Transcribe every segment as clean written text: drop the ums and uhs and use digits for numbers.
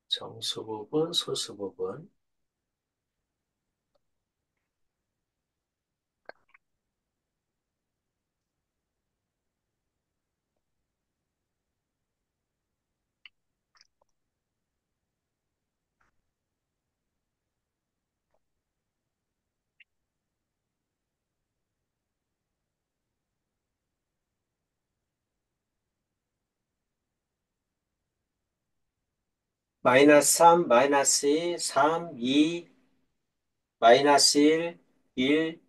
정수 부분, 소수 부분. 마이너스 3, 마이너스 2, 3, 2, 마이너스 1, 1,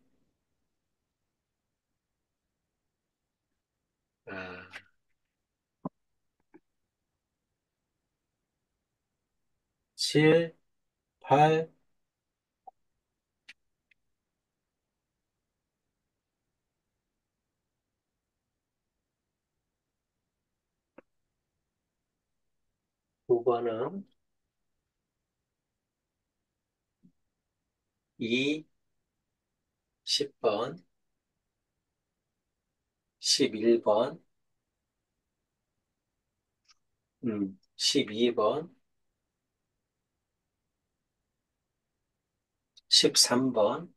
7, 8, 9번은 2, 10번, 11번, 12번, 13번,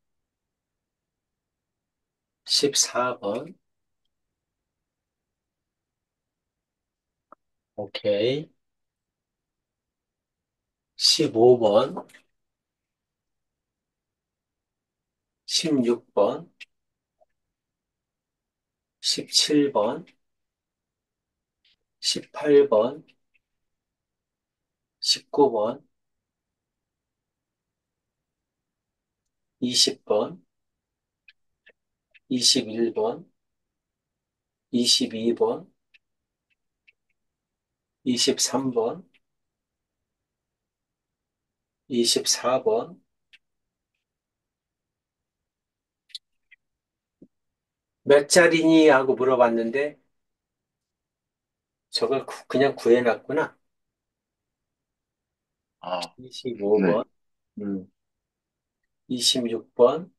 14번, 오케이. 15번, 16번, 17번, 18번, 19번, 20번, 21번, 22번, 23번, 24번. 몇 자리니? 하고 물어봤는데 저걸 그냥 구해놨구나. 아, 네. 25번, 26번,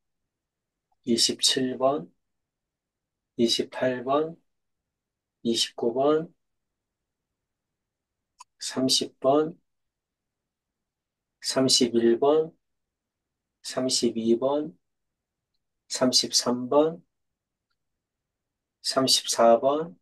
27번, 28번, 29번, 30번, 31번, 32번, 33번, 34번,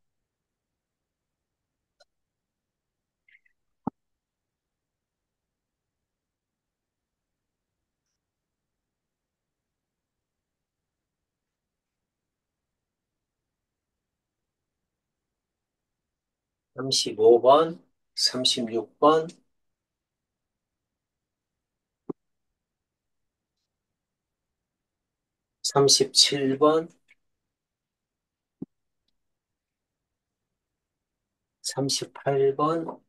35번, 36번, 37번, 38번,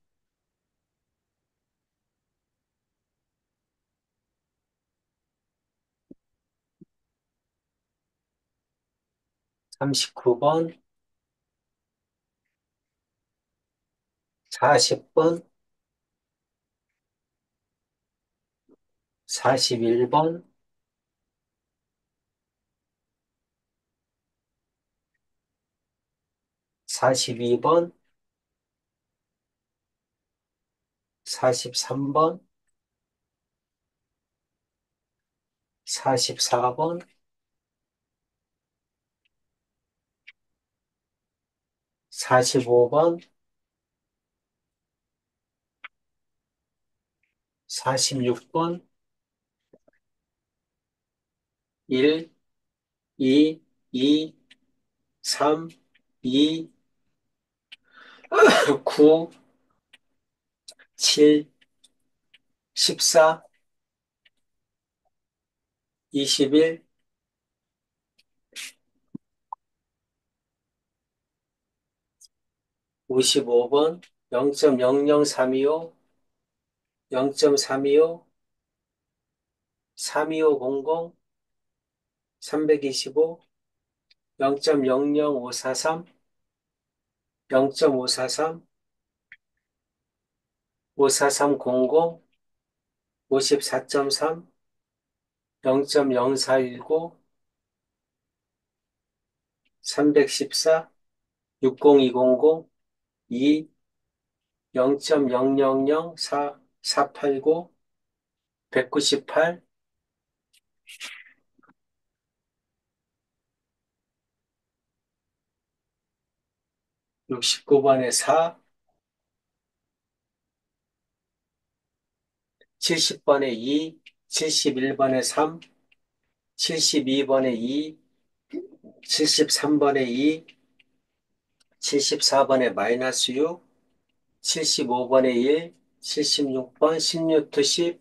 39번, 40번, 41번, 42번, 43번, 44번, 45번, 46번, 1, 2, 2, 3, 2, 9, 7, 14, 21, 55번, 0.00325, 0.325, 32500, 325, 0.00543, 0.543, 54300, 54.3, 0.0419, 314, 60200, 2, 0.0004, 489, 198, 69번에 4, 70번에 2, 71번에 3, 72번에 2, 73번에 2, 74번에 마이너스 6, 75번에 1, 76번 10루트 10,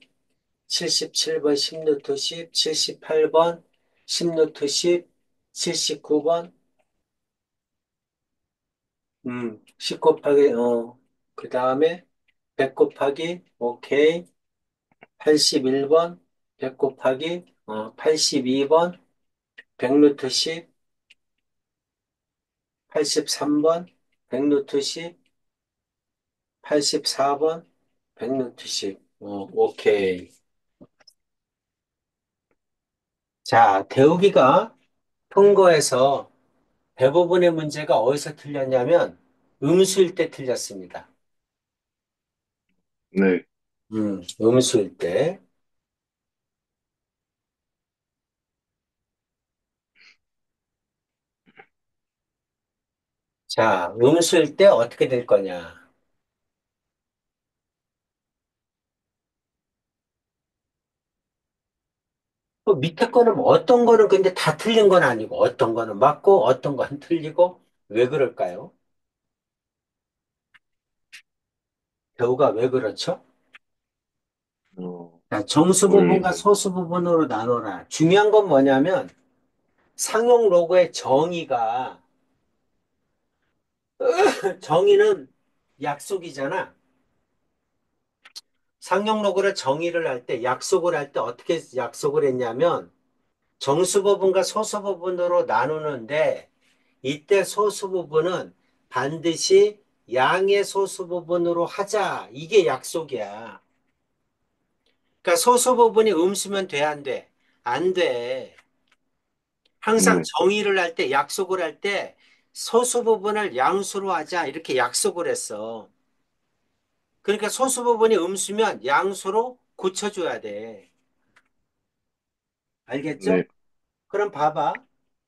77번 10루트 10, 78번 10루트 10, 79번 10 곱하기 그 다음에 100 곱하기 오케이 81번 100 곱하기 82번 100루트 10, 83번 100루트 10, 84번 100루트 10 오케이. 자, 대우기가 통거에서 대부분의 문제가 어디서 틀렸냐면 음수일 때 틀렸습니다. 네, 음수일 때. 자, 음수일 때 어떻게 될 거냐? 그 밑에 거는 뭐 어떤 거는 근데 다 틀린 건 아니고 어떤 거는 맞고 어떤 건 틀리고 왜 그럴까요? 배우가 왜 그렇죠? 어, 자, 정수 뭘, 부분과 소수 부분으로 나눠라. 중요한 건 뭐냐면 상용 로고의 정의가 정의는 약속이잖아. 상용 로고를 정의를 할 때 약속을 할 때 어떻게 약속을 했냐면 정수 부분과 소수 부분으로 나누는데 이때 소수 부분은 반드시 양의 소수 부분으로 하자. 이게 약속이야. 그러니까 소수 부분이 음수면 돼, 안 돼? 안 돼. 항상 네, 정의를 할 때, 약속을 할 때 소수 부분을 양수로 하자. 이렇게 약속을 했어. 그러니까 소수 부분이 음수면 양수로 고쳐줘야 돼. 알겠죠? 네, 그럼 봐봐.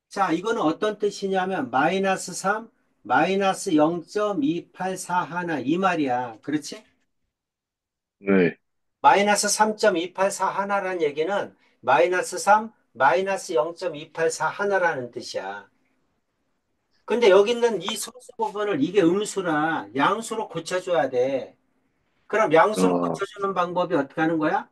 자, 이거는 어떤 뜻이냐면 마이너스 3, 마이너스 0.284 이 말이야. 그렇지? 네, 마이너스 3.284 라는 얘기는 마이너스 3, 마이너스 0.284 라는 뜻이야. 근데 여기 있는 이 소수 부분을 이게 음수라 양수로 고쳐줘야 돼. 그럼 양수로 아, 고쳐주는 방법이 어떻게 하는 거야?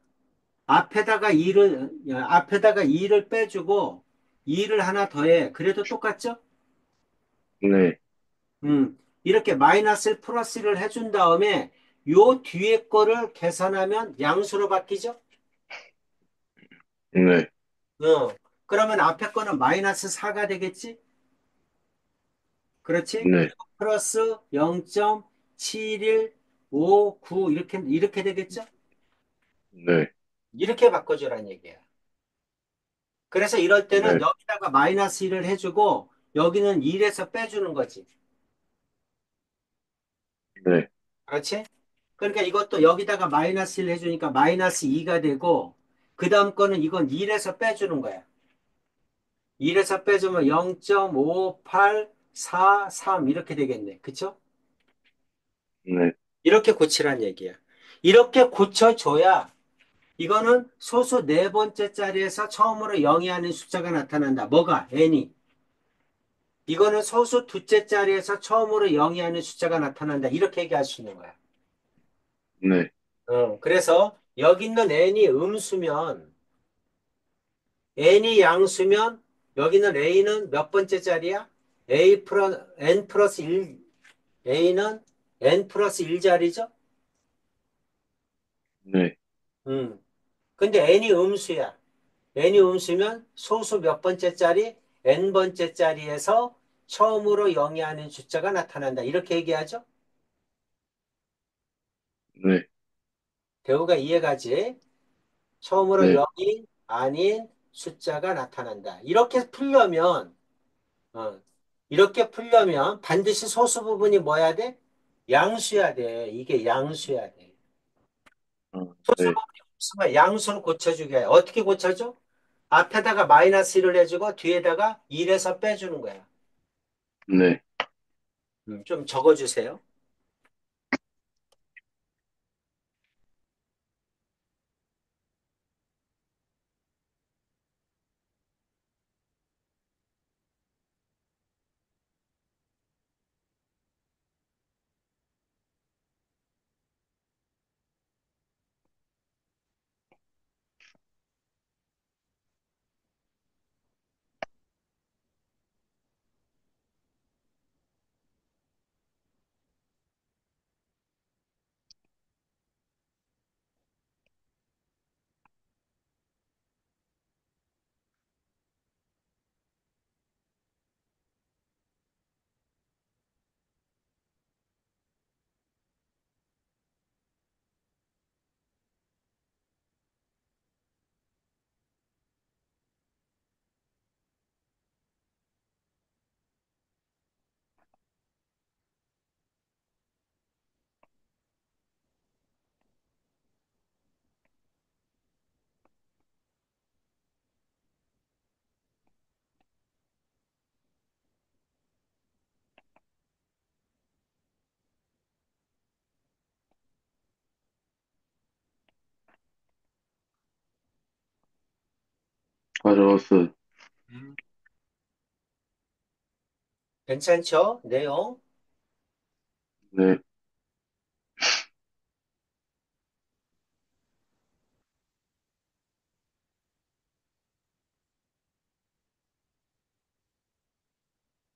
앞에다가 2를 빼주고 2를 하나 더해. 그래도 똑같죠? 네, 이렇게 마이너스를 플러스를 해준 다음에 요 뒤에 거를 계산하면 양수로 바뀌죠? 네, 그러면 앞에 거는 마이너스 4가 되겠지? 그렇지? 네, 그리고 플러스 0.7159 이렇게 되겠죠? 네, 이렇게 바꿔주라는 얘기야. 그래서 이럴 때는 네, 여기다가 마이너스 1을 해주고 여기는 1에서 빼주는 거지. 네, 그렇지? 그러니까 이것도 여기다가 마이너스 1 해주니까 마이너스 2가 되고 그 다음 거는 이건 1에서 빼주는 거야. 1에서 빼주면 0.5843 이렇게 되겠네. 그쵸? 네, 이렇게 고치란 얘기야. 이렇게 고쳐줘야 이거는 소수 네 번째 자리에서 처음으로 0이 아닌 숫자가 나타난다. 뭐가? n이. 이거는 소수 두째 자리에서 처음으로 0이 아닌 숫자가 나타난다. 이렇게 얘기할 수 있는 거야. 네, 그래서 여기 있는 n이 음수면 n이 양수면 여기는 a는 몇 번째 자리야? n 플러스 1, a는 n 플러스 1자리죠? 네, 음. 근데 n이 음수야. n이 음수면 소수 몇 번째 자리? n 번째 자리에서 처음으로 0이 아닌 숫자가 나타난다. 이렇게 얘기하죠? 네, 대우가 이해가지? 처음으로 네, 0이 아닌 숫자가 나타난다. 어, 이렇게 풀려면 반드시 소수 부분이 뭐야 돼? 양수야 돼. 이게 양수야 돼. 네, 소수법이 없으면 양수로 고쳐주게 해. 어떻게 고쳐줘? 앞에다가 마이너스 1을 해주고 뒤에다가 1에서 빼주는 거야. 네. 좀 적어주세요. 가져왔어요. 음. 괜찮죠? 내용. 네,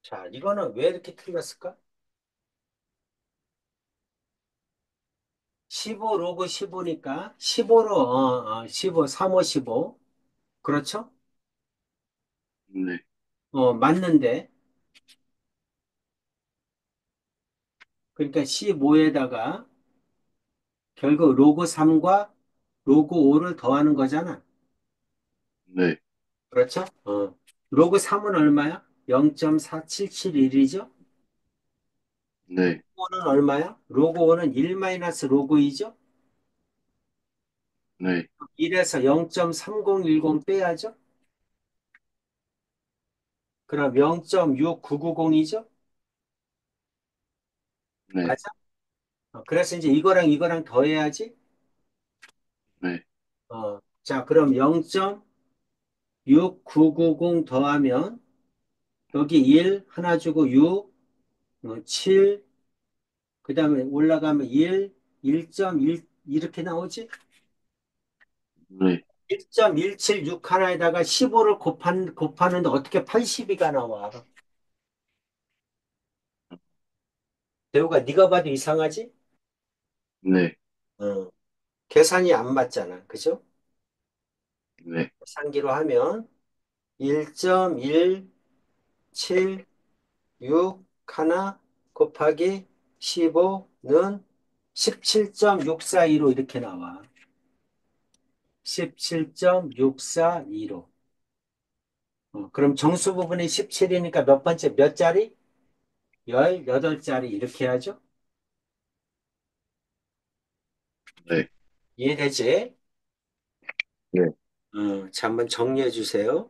자, 이거는 왜 이렇게 틀렸을까? 15 로그 15니까 15로 15 3호 15 그렇죠? 네, 맞는데 그러니까 15에다가 결국 로그 3과 로그 5를 더하는 거잖아. 네, 그렇죠? 로그 3은 얼마야? 0.4771이죠? 네, 5는 얼마야? 로그 5는 1 마이너스 로그 2죠? 네, 1에서 0.3010 빼야죠? 그럼 0.6990이죠? 네, 맞아? 그래서 이제 이거랑 이거랑 더해야지? 네, 자, 그럼 0.6990 더하면 여기 1 하나 주고 6, 7, 그 다음에 올라가면 1, 1.1 이렇게 나오지? 네. 1.176 하나에다가 15를 곱하는데 어떻게 82가 나와? 대우가 네가 봐도 이상하지? 네, 어, 계산이 안 맞잖아. 그죠? 네, 계산기로 하면 1.176 하나 곱하기 15는 17.642로 이렇게 나와. 17.642로. 그럼 정수 부분이 17이니까 몇 번째 몇 자리? 18자리 이렇게 하죠? 네, 이해되지? 네. 자, 한번 정리해 주세요.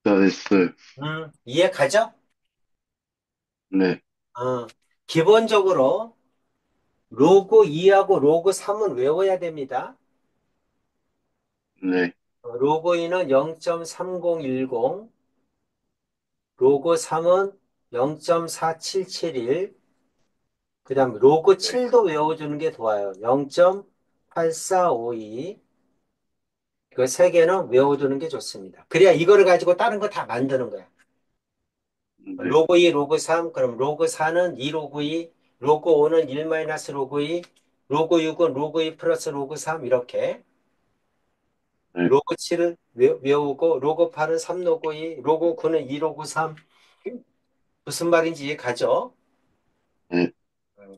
다 됐어요. 이해 가죠? 네, 어, 기본적으로 로그 2하고 로그 3은 외워야 됩니다. 네, 로그 2는 0.3010, 로그 3은 0.4771, 그 다음 로그 네, 7도 외워주는 게 좋아요. 0.8452. 그 세 개는 외워두는 게 좋습니다. 그래야 이거를 가지고 다른 거 다 만드는 거야. 네, 로그 2, 로그 3, 그럼 로그 4는 2 로그 2, 로그 5는 1 마이너스 로그 2, 로그 6은 로그 2 플러스 로그 3 이렇게 네, 로그 7을 외우고 로그 8은 3 로그 2, 로그 9는 2 로그 3 무슨 말인지 이해 가죠? 네.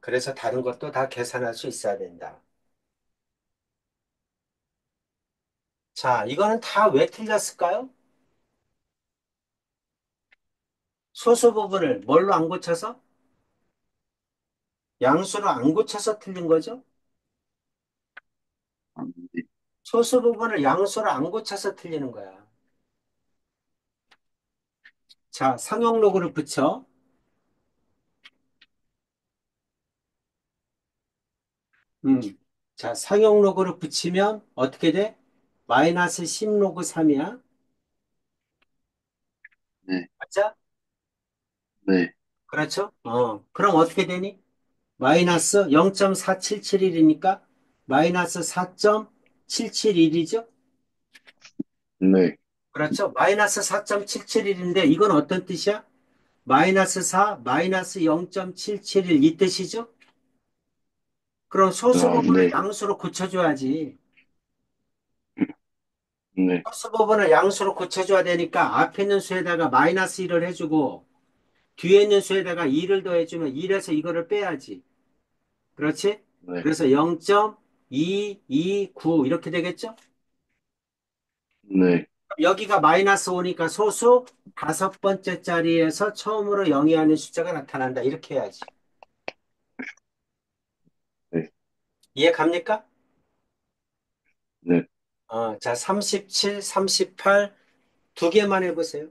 그래서 다른 것도 다 계산할 수 있어야 된다. 자, 이거는 다 왜 틀렸을까요? 소수 부분을 뭘로 안 고쳐서? 양수로 안 고쳐서 틀린 거죠? 아, 네. 소수 부분을 양수로 안 고쳐서 틀리는 거야. 자, 상용 로그를 붙여. 음. 자, 상용 로그를 붙이면 어떻게 돼? 마이너스 10 로그 3이야. 네, 맞죠? 네, 그렇죠? 그럼 어떻게 되니? 마이너스 0.4771이니까 마이너스 4.771이죠? 네, 그렇죠? 마이너스 4.771인데 이건 어떤 뜻이야? 마이너스 4, 마이너스 0.771 이 뜻이죠? 그럼 소수 아, 부분을 네, 양수로 고쳐줘야지. 네, 소수 부분을 양수로 고쳐줘야 되니까 앞에 있는 수에다가 마이너스 1을 해주고 뒤에 있는 수에다가 2를 더해주면 1에서 이거를 빼야지. 그렇지? 네, 그래서 0.229 이렇게 되겠죠? 네, 여기가 마이너스 5니까 소수 다섯 번째 자리에서 처음으로 0이 아닌 숫자가 나타난다. 이렇게 해야지. 네, 이해 갑니까? 네. 자, 37, 38 두 개만 해보세요.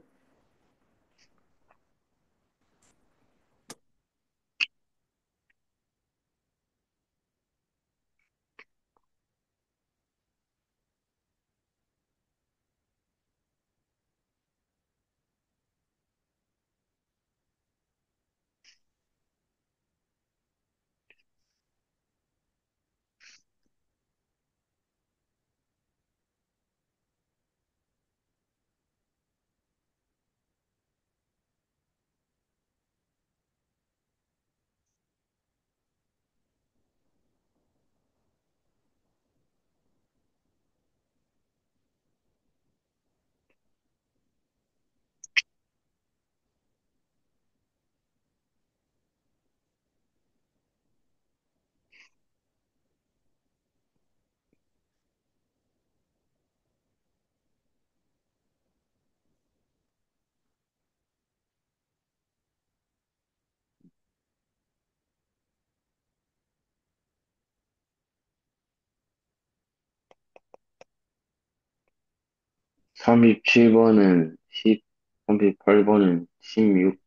37번은 10, 38번은 16.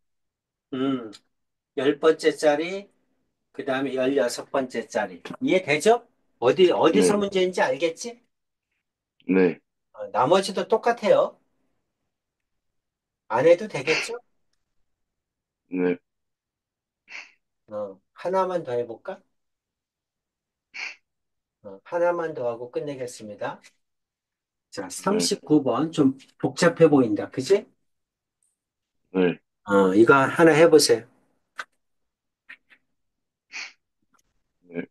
음, 열 번째 자리, 그 다음에 16번째 자리. 이해되죠? 어디서 네, 문제인지 알겠지? 네, 나머지도 똑같아요. 안 해도 되겠죠? 네, 하나만 더 해볼까? 하나만 더 하고 끝내겠습니다. 자, 네, 39번. 좀 복잡해 보인다. 그지? 네. 이거 하나 해보세요. 네.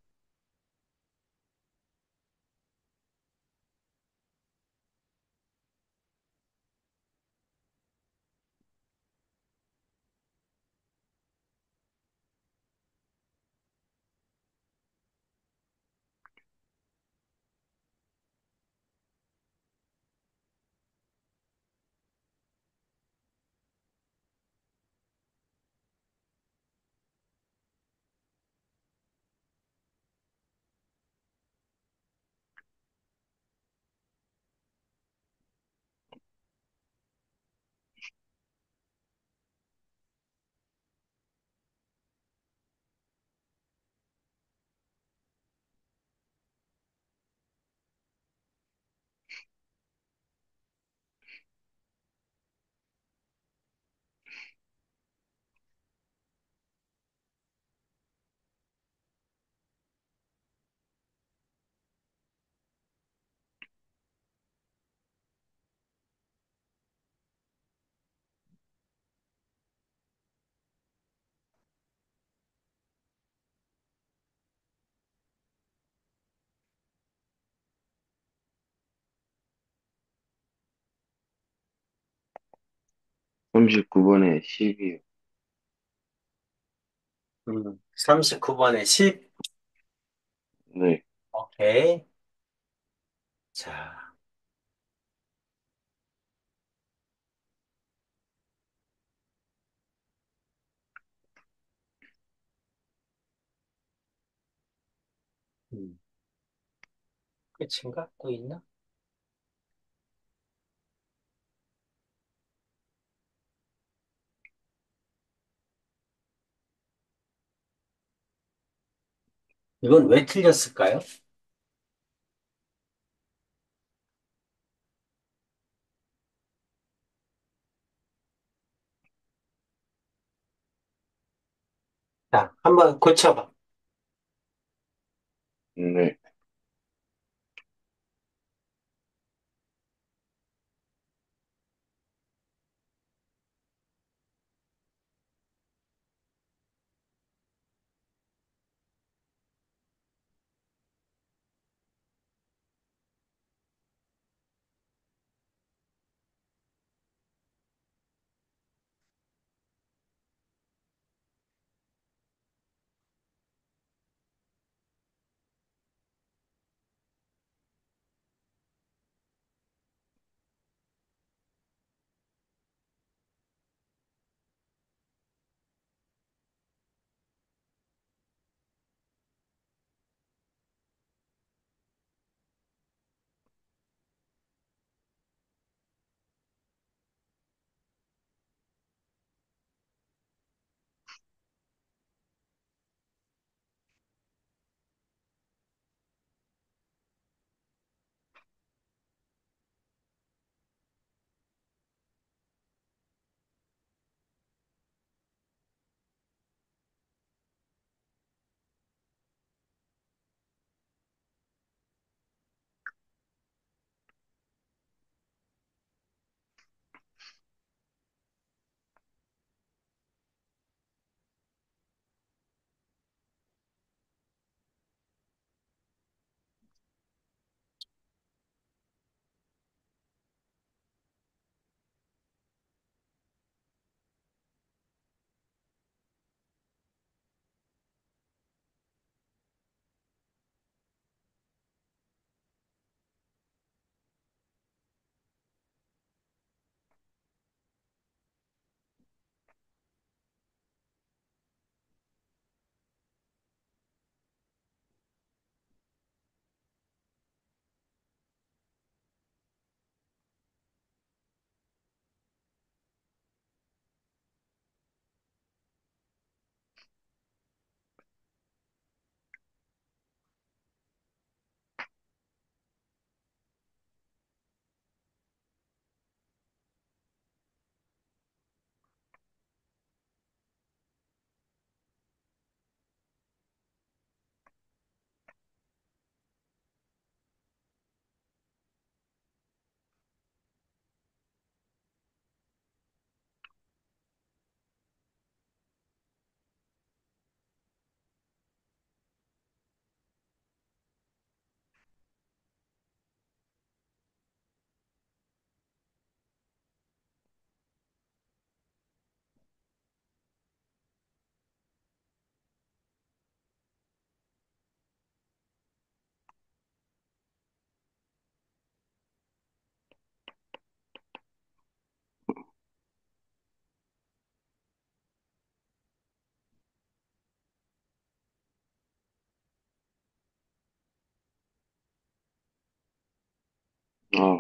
39번에 10이요. 39번에 10. 네. 오케이. 자, 음, 끝인가? 또 있나? 이건 왜 틀렸을까요? 자, 한번 고쳐봐. 네. 아,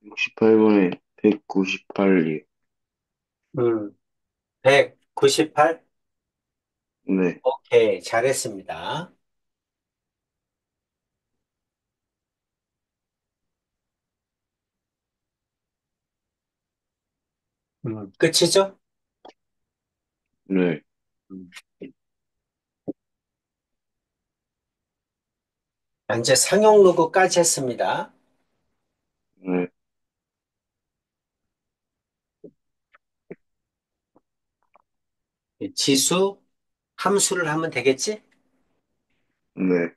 68번에 198이요. 198? 네. 오케이, 잘했습니다. 끝이죠? 네. 음. 이제 상용 로그까지 했습니다. 네. 지수, 함수를 하면 되겠지? 네.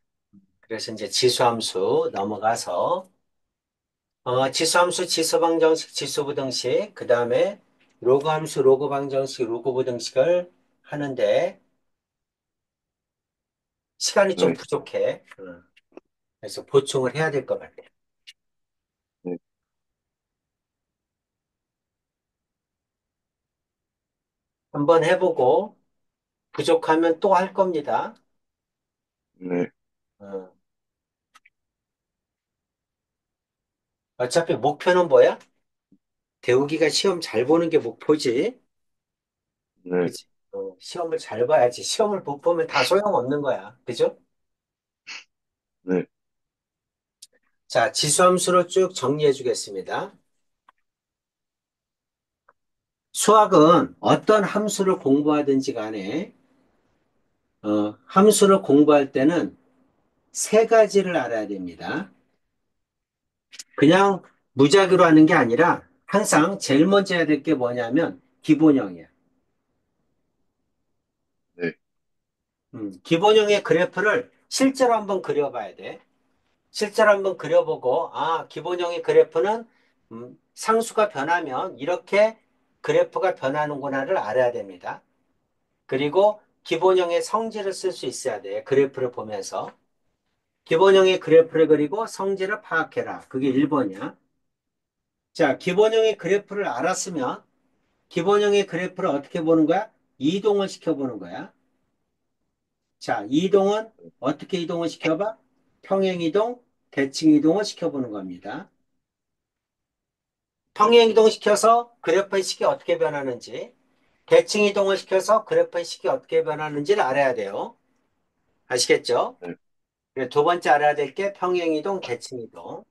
그래서 이제 지수함수 넘어가서 지수함수, 지수방정식, 지수부등식, 그 다음에 로그 함수, 로그 방정식, 로그 부등식을 하는데 시간이 좀 네. 부족해. 그래서 보충을 해야 될 것 같아. 네. 한번 해보고 부족하면 또 할 겁니다. 네. 어, 어차피 목표는 뭐야? 대우기가 시험 잘 보는 게 목표지. 네. 그치? 시험을 잘 봐야지. 시험을 못 보면 다 소용없는 거야. 그죠? 네. 자, 지수함수로 쭉 정리해 주겠습니다. 수학은 어떤 함수를 공부하든지 간에 함수를 공부할 때는 세 가지를 알아야 됩니다. 그냥 무작위로 하는 게 아니라 항상 제일 먼저 해야 될 게 뭐냐면 기본형이야. 네. 기본형의 그래프를 실제로 한번 그려봐야 돼. 실제로 한번 그려보고, 아, 기본형의 그래프는 상수가 변하면 이렇게 그래프가 변하는구나를 알아야 됩니다. 그리고 기본형의 성질을 쓸 수 있어야 돼. 그래프를 보면서. 기본형의 그래프를 그리고 성질을 파악해라. 그게 1번이야. 자, 기본형의 그래프를 알았으면 기본형의 그래프를 어떻게 보는 거야? 이동을 시켜보는 거야. 자, 이동은 어떻게 이동을 시켜봐? 평행이동, 대칭이동을 시켜보는 겁니다. 평행이동 시켜서 그래프의 식이 어떻게 변하는지, 대칭이동을 시켜서 그래프의 식이 어떻게 변하는지를 알아야 돼요. 아시겠죠? 네. 그리고 두 번째 알아야 될 게 평행이동, 대칭이동.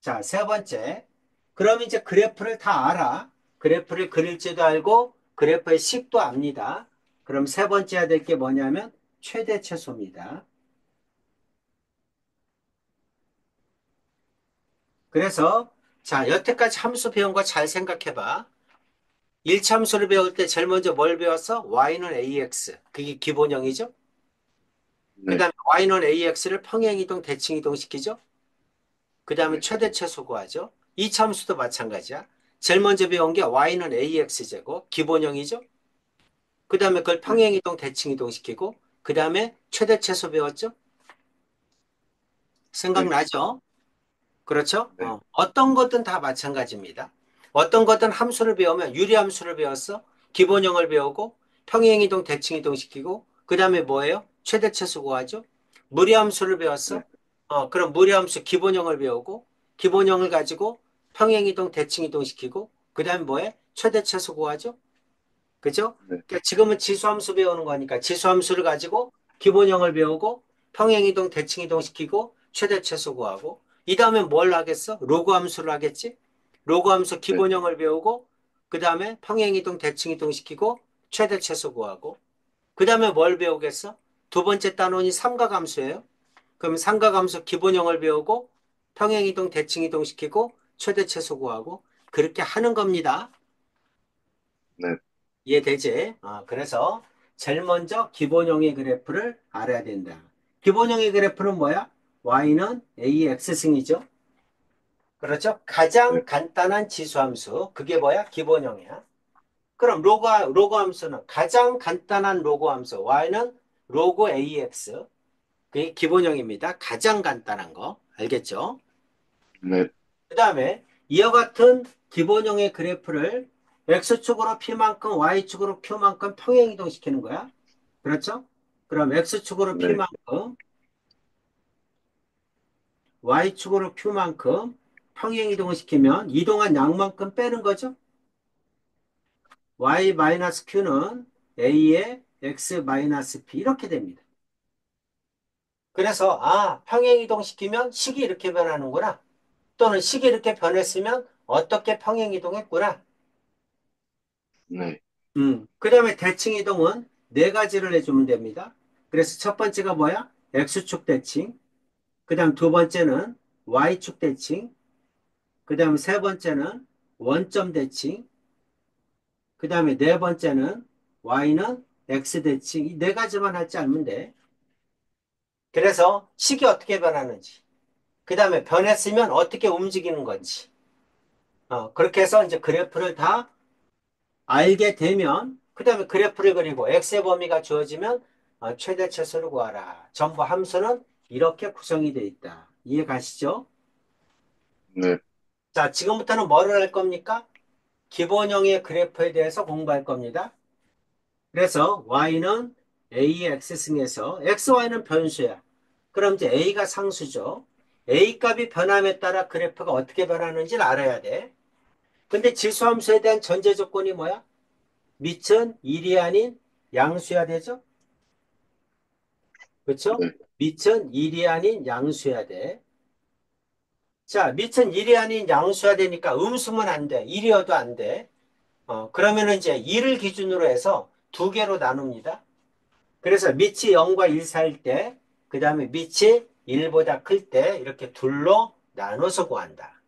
자, 세 번째. 그럼 이제 그래프를 다 알아. 그래프를 그릴 지도 알고 그래프의 식도 압니다. 그럼 세 번째 해야 될 게 뭐냐면 최대 최소입니다. 그래서 자, 여태까지 함수 배운 거 잘 생각해 봐. 1참수를 배울 때 제일 먼저 뭘 배웠어? y는 ax. 그게 기본형이죠? 그 네. 다음에 y는 ax를 평행이동, 대칭이동 시키죠? 그 다음에 네. 최대 최소 구하죠? 이 참수도 마찬가지야. 제일 먼저 배운 게 y는 ax제곱, 기본형이죠? 그 다음에 그걸 네. 평행이동, 대칭이동 시키고, 그 다음에 최대 최소 배웠죠? 네. 생각나죠? 그렇죠? 네. 어떤 것든 다 마찬가지입니다. 어떤 것든 함수를 배우면 유리함수를 배웠어. 기본형을 배우고 평행이동, 대칭이동 시키고 그 다음에 뭐예요? 최대최소 구하죠. 무리함수를 배웠어. 네. 그럼 무리함수 기본형을 배우고 기본형을 가지고 평행이동, 대칭이동 시키고 그 다음에 뭐해? 최대최소 구하죠. 그죠? 네. 그러니까 지금은 지수함수 배우는 거니까 지수함수를 가지고 기본형을 배우고 평행이동, 대칭이동 시키고 최대 최소 구하고 이 다음에 뭘 하겠어? 로그 함수를 하겠지? 로그 함수 네. 기본형을 배우고 그 다음에 평행이동, 대칭이동 시키고 최대 최소 구하고 그 다음에 뭘 배우겠어? 두 번째 단원이 삼각함수예요. 그럼 삼각함수 기본형을 배우고 평행이동, 대칭이동 시키고 최대 최소 구하고 그렇게 하는 겁니다. 네. 이해되지? 그래서 제일 먼저 기본형의 그래프를 알아야 된다. 기본형의 그래프는 뭐야? y는 ax승이죠. 그렇죠? 네. 가장 간단한 지수함수. 그게 뭐야? 기본형이야. 그럼 로그 함수는 가장 간단한 로그 함수. y는 로그 ax. 그게 기본형입니다. 가장 간단한 거. 알겠죠? 네. 그 다음에 이와 같은 기본형의 그래프를 x축으로 p만큼 y축으로 q만큼 평행이동시키는 거야. 그렇죠? 그럼 x축으로 네. p만큼 y축으로 q만큼 평행이동을 시키면 이동한 양만큼 빼는 거죠. y-q는 a의 x-p 이렇게 됩니다. 그래서 평행이동시키면 식이 이렇게 변하는구나. 또는 식이 이렇게 변했으면 어떻게 평행이동했구나. 네. 그 다음에 대칭 이동은 네 가지를 해주면 됩니다. 그래서 첫 번째가 뭐야? X축 대칭. 그 다음 두 번째는 Y축 대칭. 그 다음 세 번째는 원점 대칭. 그 다음에 네 번째는 Y는 X 대칭. 이 네 가지만 할지 알면 돼. 그래서 식이 어떻게 변하는지. 그 다음에 변했으면 어떻게 움직이는 건지. 그렇게 해서 이제 그래프를 다 알게 되면 그 다음에 그래프를 그리고 x의 범위가 주어지면 최대치수를 구하라. 전부 함수는 이렇게 구성이 되어 있다. 이해 가시죠? 네, 자, 지금부터는 뭐를 할 겁니까? 기본형의 그래프에 대해서 공부할 겁니다. 그래서 y는 a의 x승에서 xy는 변수야. 그럼 이제 a가 상수죠. a 값이 변함에 따라 그래프가 어떻게 변하는지를 알아야 돼. 근데 지수함수에 대한 전제 조건이 뭐야? 밑은 1이 아닌 양수야 되죠? 그렇죠? 네, 밑은 1이 아닌 양수야 돼. 자, 밑은 1이 아닌 양수야 되니까 음수면 안 돼. 1이어도 안 돼. 그러면은 이제 1을 기준으로 해서 두 개로 나눕니다. 그래서 밑이 0과 1 사이일 때, 그 다음에 밑이 1보다 클 때 이렇게 둘로 나눠서 구한다.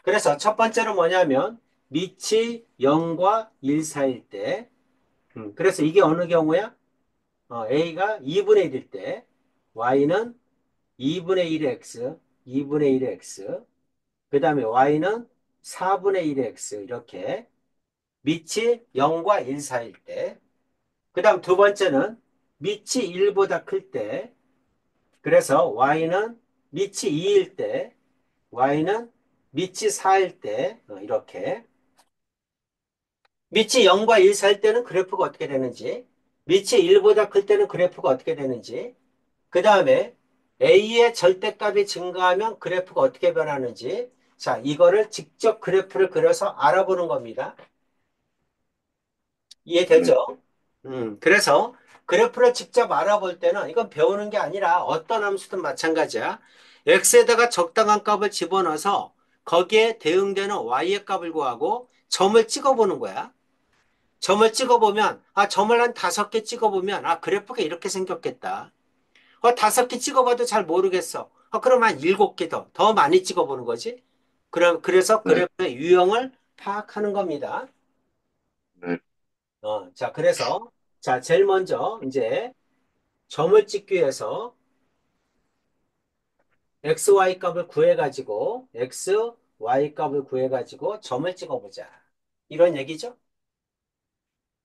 그래서 첫 번째는 뭐냐면 밑이 0과 1 사이일 때, 그래서 이게 어느 경우야? A가 2분의 1일 때, Y는 2분의 1의 X, 2분의 1의 X, 그 다음에 Y는 4분의 1의 X, 이렇게 밑이 0과 1 사이일 때, 그 다음 두 번째는 밑이 1보다 클 때, 그래서 y는 밑이 2일 때, y는 밑이 4일 때, 이렇게. 밑이 0과 1 사이일 때는 그래프가 어떻게 되는지, 밑이 1보다 클 때는 그래프가 어떻게 되는지, 그 다음에 a의 절대값이 증가하면 그래프가 어떻게 변하는지, 자, 이거를 직접 그래프를 그려서 알아보는 겁니다. 네, 이해되죠? 그래서 그래프를 직접 알아볼 때는 이건 배우는 게 아니라 어떤 함수든 마찬가지야. x에다가 적당한 값을 집어넣어서 거기에 대응되는 y의 값을 구하고 점을 찍어보는 거야. 점을 찍어보면, 점을 한 5개 찍어보면, 그래프가 이렇게 생겼겠다. 5개 찍어봐도 잘 모르겠어. 그럼 한 7개 더 많이 찍어보는 거지. 그래서 네, 그래프의 유형을 파악하는 겁니다. 네, 자, 그래서, 자, 제일 먼저, 이제, 점을 찍기 위해서, XY 값을 구해가지고, XY 값을 구해가지고, 점을 찍어보자. 이런 얘기죠?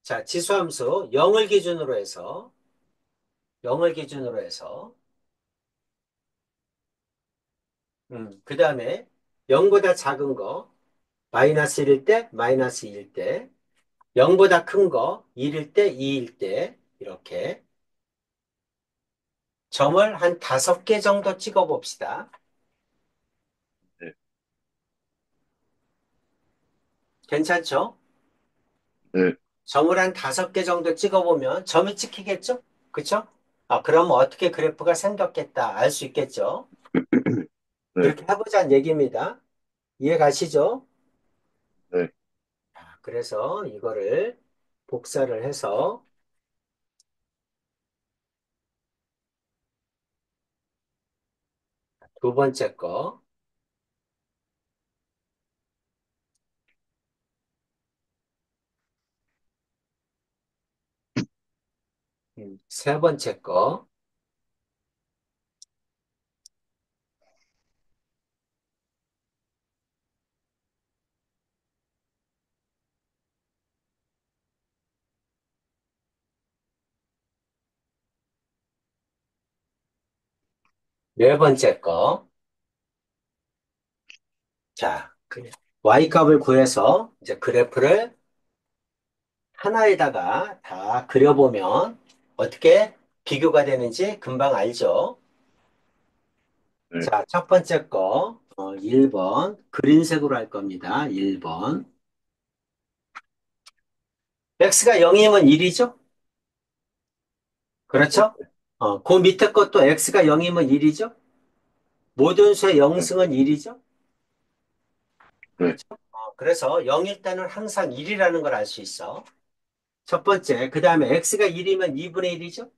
자, 지수함수 0을 기준으로 해서, 0을 기준으로 해서, 그 다음에 0보다 작은 거, 마이너스 1일 때, 마이너스 2일 때, 0보다 큰 거, 1일 때, 2일 때, 이렇게 점을 한 5개 정도 찍어봅시다. 네, 괜찮죠? 네, 점을 한 5개 정도 찍어보면 점이 찍히겠죠? 그쵸? 그럼 어떻게 그래프가 생겼겠다 알 수 있겠죠? 네, 그렇게 해보자는 얘기입니다. 이해 가시죠? 네, 그래서 이거를 복사를 해서 두 번째 거, 세 번째 거, 네 번째 거. 자, y 값을 구해서 이제 그래프를 하나에다가 다 그려보면 어떻게 비교가 되는지 금방 알죠? 네, 자, 첫 번째 거, 1번. 그린색으로 할 겁니다. 1번. x가 0이면 1이죠? 그렇죠? 그 밑에 것도 x가 0이면 1이죠? 모든 수의 네, 0승은 1이죠? 네, 그렇죠? 그래서 0일 때는 항상 1이라는 걸 알 수 있어. 첫 번째. 그 다음에 x가 1이면 2분의 1이죠?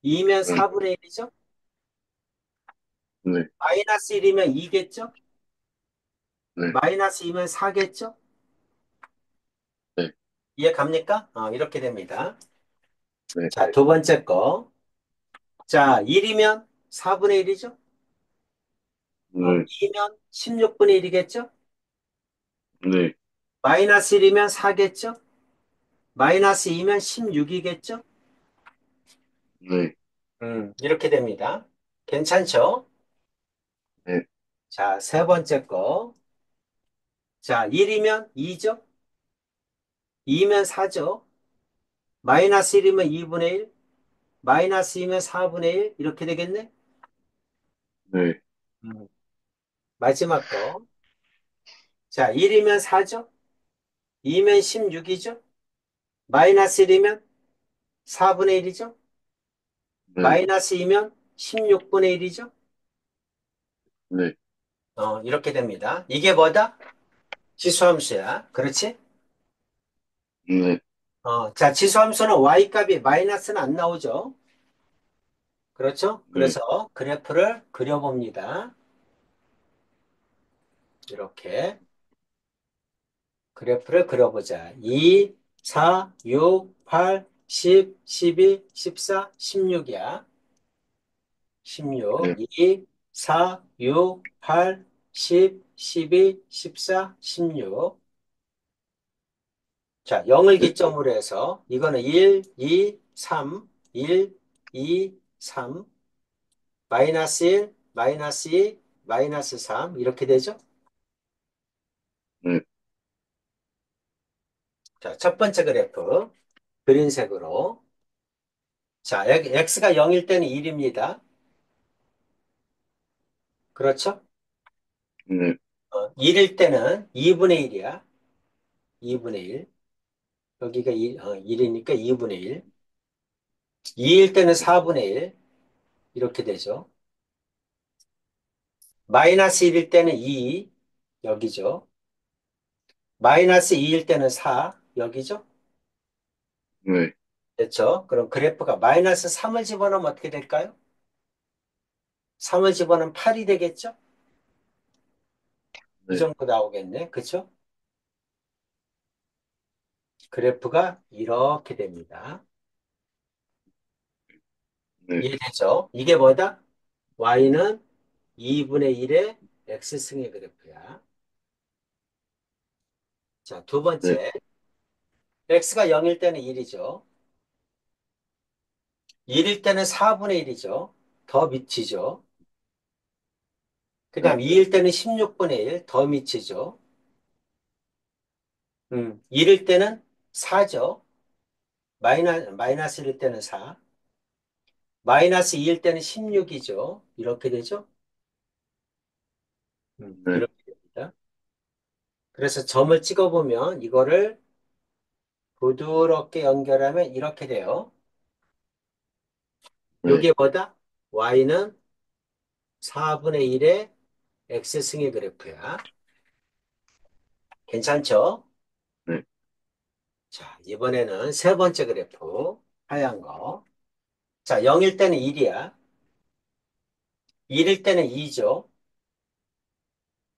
2면 네, 4분의 1이죠? 네, 마이너스 1이면 2겠죠? 네, 마이너스 2면 4겠죠? 네, 이해 갑니까? 이렇게 됩니다. 네, 자, 두 번째 거. 자, 1이면 4분의 1이죠? 네, 2면 16분의 1이겠죠? 네, 마이너스 1이면 4겠죠? 마이너스 2면 16이겠죠? 네. 이렇게 됩니다. 괜찮죠? 네. 자, 세 번째 거. 자, 1이면 2죠? 2면 4죠? 마이너스 1이면 2분의 1, 마이너스 2면 4분의 1, 이렇게 되겠네? 네. 음, 마지막 거. 자, 1이면 4죠? 2면 16이죠? 마이너스 1이면 4분의 1이죠? 네. 마이너스 2면 16분의 1이죠? 네. 이렇게 됩니다. 이게 뭐다? 지수함수야. 그렇지? 네. 자, 지수함수는 y 값이 마이너스는 안 나오죠? 그렇죠? 네. 그래서 그래프를 그려봅니다. 이렇게 그래프를 그려보자. 2, 4, 6, 8, 10, 12, 14, 16이야. 16, 네. 2, 4, 6, 8, 10, 12, 14, 16. 자, 0을 네. 기점으로 해서 이거는 1, 2, 3, 1, 2, 3, 마이너스 1, 마이너스 2, 마이너스 3 이렇게 되죠? 네. 자, 첫 번째 그래프 그린색으로. 자, x가 0일 때는 1입니다. 그렇죠? 네. 1일 때는 2분의 1이야. 2분의 1. 여기가 1이니까 2분의 1. 2일 때는 4분의 1. 이렇게 되죠. 마이너스 1일 때는 2. 여기죠. 마이너스 2일 때는 4. 여기죠. 네. 됐죠? 그럼 그래프가 마이너스 3을 집어넣으면 어떻게 될까요? 3을 집어넣으면 8이 되겠죠? 이 네. 정도 나오겠네. 그쵸? 그래프가 이렇게 됩니다. 네. 이해되죠? 이게 뭐다? y는 2분의 1의 x승의 그래프야. 자, 두 네. 번째. x가 0일 때는 1이죠. 1일 때는 4분의 1이죠. 더 미치죠. 그 네. 다음 2일 때는 16분의 1, 더 미치죠. 1일 때는 4죠. 마이너스 1일 때는 4. 마이너스 2일 때는 16이죠. 이렇게 되죠. 네. 이렇게 됩니다. 그래서 점을 찍어보면 이거를 부드럽게 연결하면 이렇게 돼요. 네. 이게 뭐다? y는 4분의 1의 x승의 그래프야. 괜찮죠? 네. 자, 이번에는 세 번째 그래프, 하얀 거. 자, 0일 때는 1이야. 1일 때는 2죠.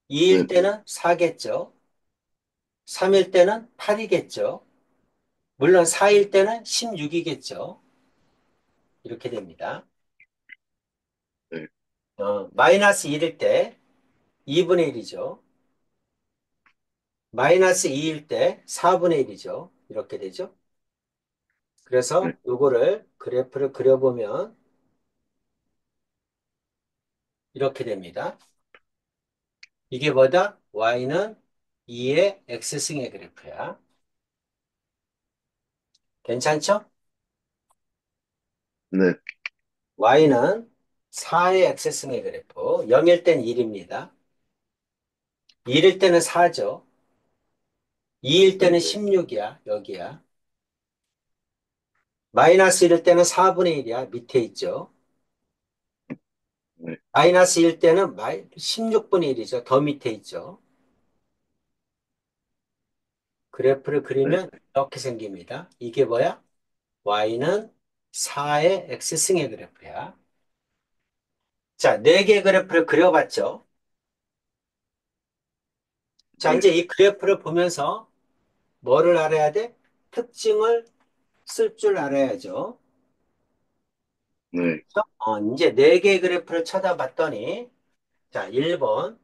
2일 네. 때는 4겠죠. 3일 때는 8이겠죠. 물론 4일 때는 16이겠죠. 이렇게 됩니다. 네. 마이너스 1일 때 2분의 1이죠. 마이너스 2일 때 4분의 1이죠. 이렇게 되죠. 그래서 네. 요거를 그래프를 그려보면 이렇게 됩니다. 이게 뭐다? y는 2의 x승의 그래프야. 괜찮죠? 네. y는 4의 x승의 그래프. 0일 땐 1입니다. 1일 때는 4죠. 2일 때는 16이야. 여기야. 마이너스 1일 때는 4분의 1이야. 밑에 있죠. 네. 마이너스 1일 때는 16분의 1이죠. 더 밑에 있죠. 그래프를 네. 그리면 이렇게 생깁니다. 이게 뭐야? y는 4의 x승의 그래프야. 자, 4개의 그래프를 그려봤죠. 자, 네. 이제 이 그래프를 보면서 뭐를 알아야 돼? 특징을 쓸 줄 알아야죠. 네. 이제 4개의 그래프를 쳐다봤더니, 자, 1번,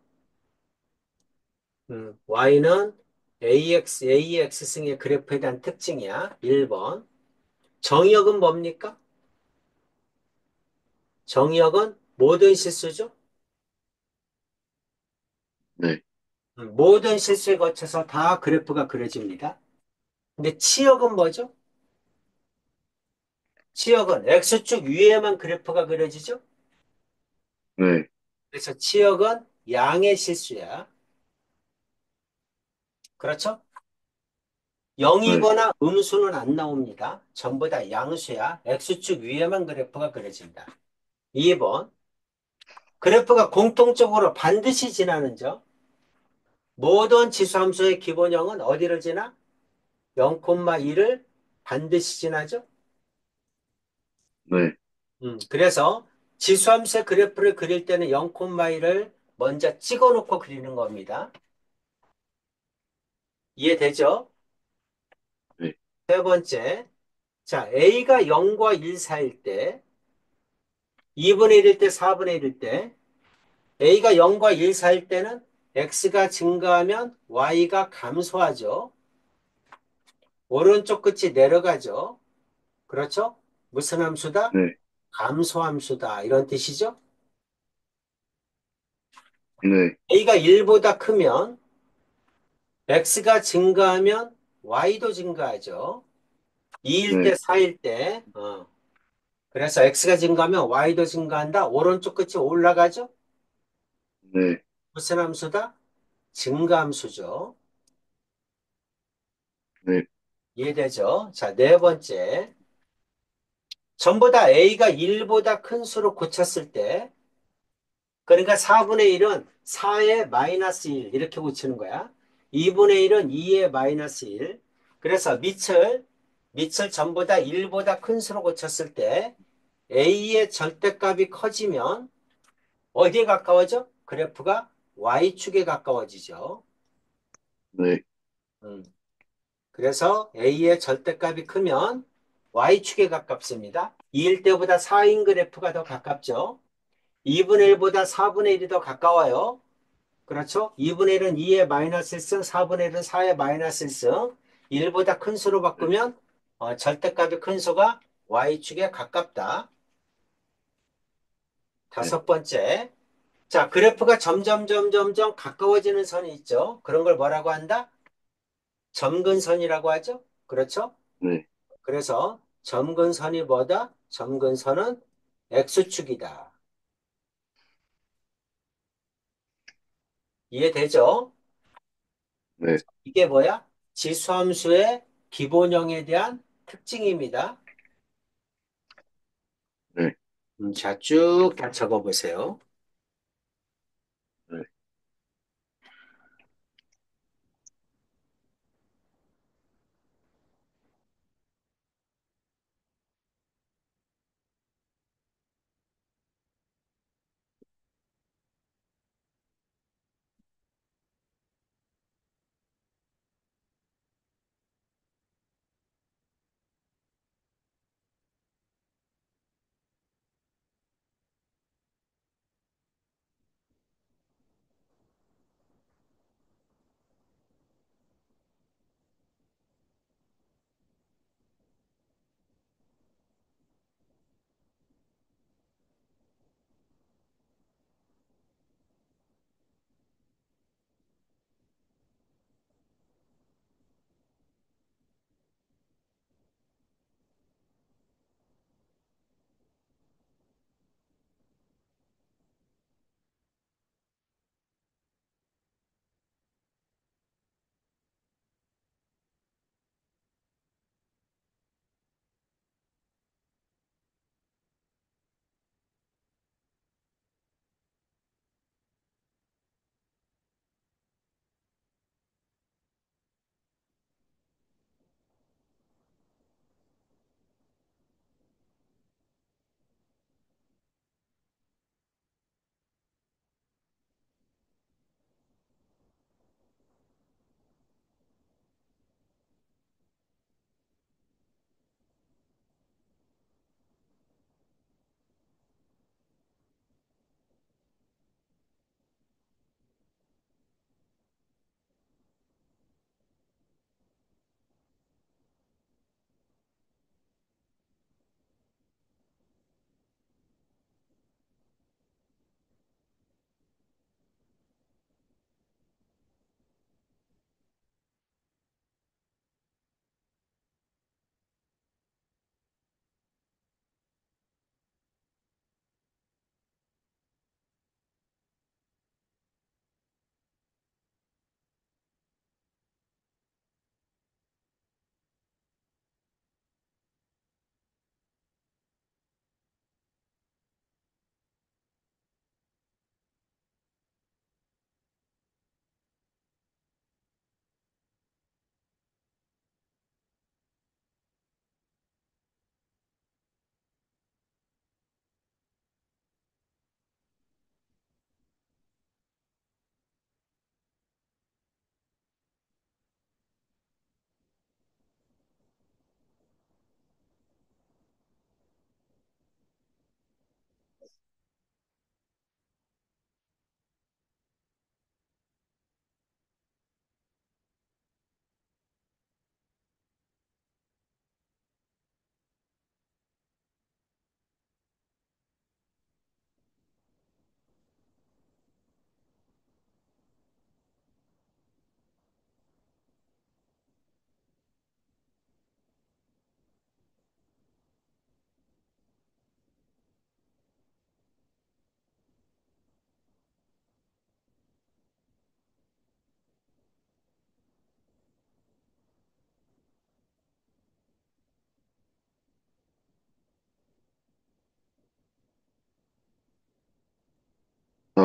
y는 AX승의 그래프에 대한 특징이야. 1번. 정의역은 뭡니까? 정의역은 모든 실수죠? 네, 모든 실수에 거쳐서 다 그래프가 그려집니다. 근데 치역은 뭐죠? 치역은 X축 위에만 그래프가 그려지죠? 네, 그래서 치역은 양의 실수야. 그렇죠? 네, 0이거나 음수는 안 나옵니다. 전부 다 양수야. X축 위에만 그래프가 그려진다. 2번. 그래프가 공통적으로 반드시 지나는 점. 모든 지수함수의 기본형은 어디를 지나? 0,2를 반드시 지나죠? 네, 그래서 지수함수의 그래프를 그릴 때는 0,2를 먼저 찍어 놓고 그리는 겁니다. 이해되죠? 네, 세 번째. 자, A가 0과 1 사이일 때, 2분의 1일 때, 4분의 1일 때, A가 0과 1 사이일 때는 X가 증가하면 Y가 감소하죠. 오른쪽 끝이 내려가죠. 그렇죠? 무슨 함수다? 네, 감소함수다. 이런 뜻이죠? 네, A가 1보다 크면 X가 증가하면 Y도 증가하죠. 2일 때, 네, 4일 때. 그래서 X가 증가하면 Y도 증가한다. 오른쪽 끝이 올라가죠? 네, 무슨 함수다? 증가함수죠. 네, 이해되죠? 자, 네 번째. 전부 다 A가 1보다 큰 수로 고쳤을 때, 그러니까 4분의 1은 4의 마이너스 1 이렇게 고치는 거야. 2분의 1은 2의 마이너스 1. 그래서 밑을 전부 다 1보다 큰 수로 고쳤을 때 A의 절대값이 커지면 어디에 가까워져? 그래프가 Y축에 가까워지죠. 네, 음, 그래서 A의 절대값이 크면 Y축에 가깝습니다. 2일 때보다 4인 그래프가 더 가깝죠. 2분의 1보다 4분의 1이 더 가까워요. 그렇죠? 2분의 1은 2의 마이너스 1승, 4분의 1은 4의 마이너스 1승. 1보다 큰 수로 네, 바꾸면 절대값이 큰 수가 Y축에 가깝다. 네, 다섯 번째. 자, 그래프가 점점 가까워지는 선이 있죠. 그런 걸 뭐라고 한다? 점근선이라고 하죠. 그렇죠? 네, 그래서 점근선이 뭐다? 점근선은 X축이다. 이해되죠? 네, 이게 뭐야? 지수함수의 기본형에 대한 특징입니다. 네, 자, 쭉 다 적어보세요. 네.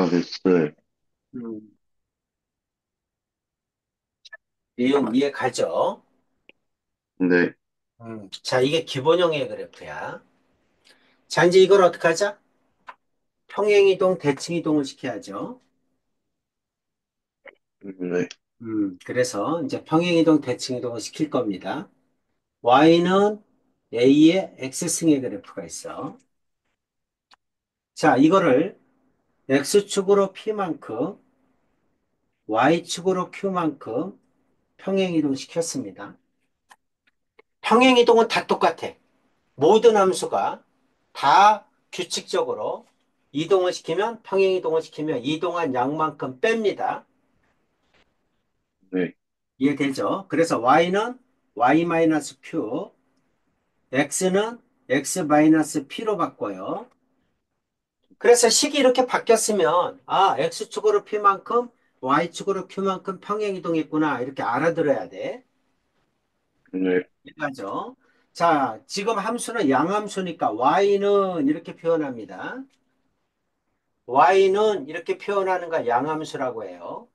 됐어요. 음, 내용 이해 가죠? 네, 자, 이게 기본형의 그래프야. 자, 이제 이걸 어떻게 하자? 평행이동, 대칭이동을 시켜야죠. 네, 그래서 이제 평행이동, 대칭이동을 시킬 겁니다. y는 a의 x승의 그래프가 있어. 자, 이거를 x축으로 p만큼, y축으로 q만큼 평행이동 시켰습니다. 평행이동은 다 똑같아. 모든 함수가 다 규칙적으로 이동을 시키면, 평행이동을 시키면 이동한 양만큼 뺍니다. 네, 이해되죠? 그래서 y는 y-q, x는 x-p로 바꿔요. 그래서 식이 이렇게 바뀌었으면, 아, x축으로 p만큼, y축으로 q만큼 평행이동했구나. 이렇게 알아들어야 돼. 네, 이해가죠? 자, 지금 함수는 양함수니까 y는 이렇게 표현합니다. y는 이렇게 표현하는 거 양함수라고 해요.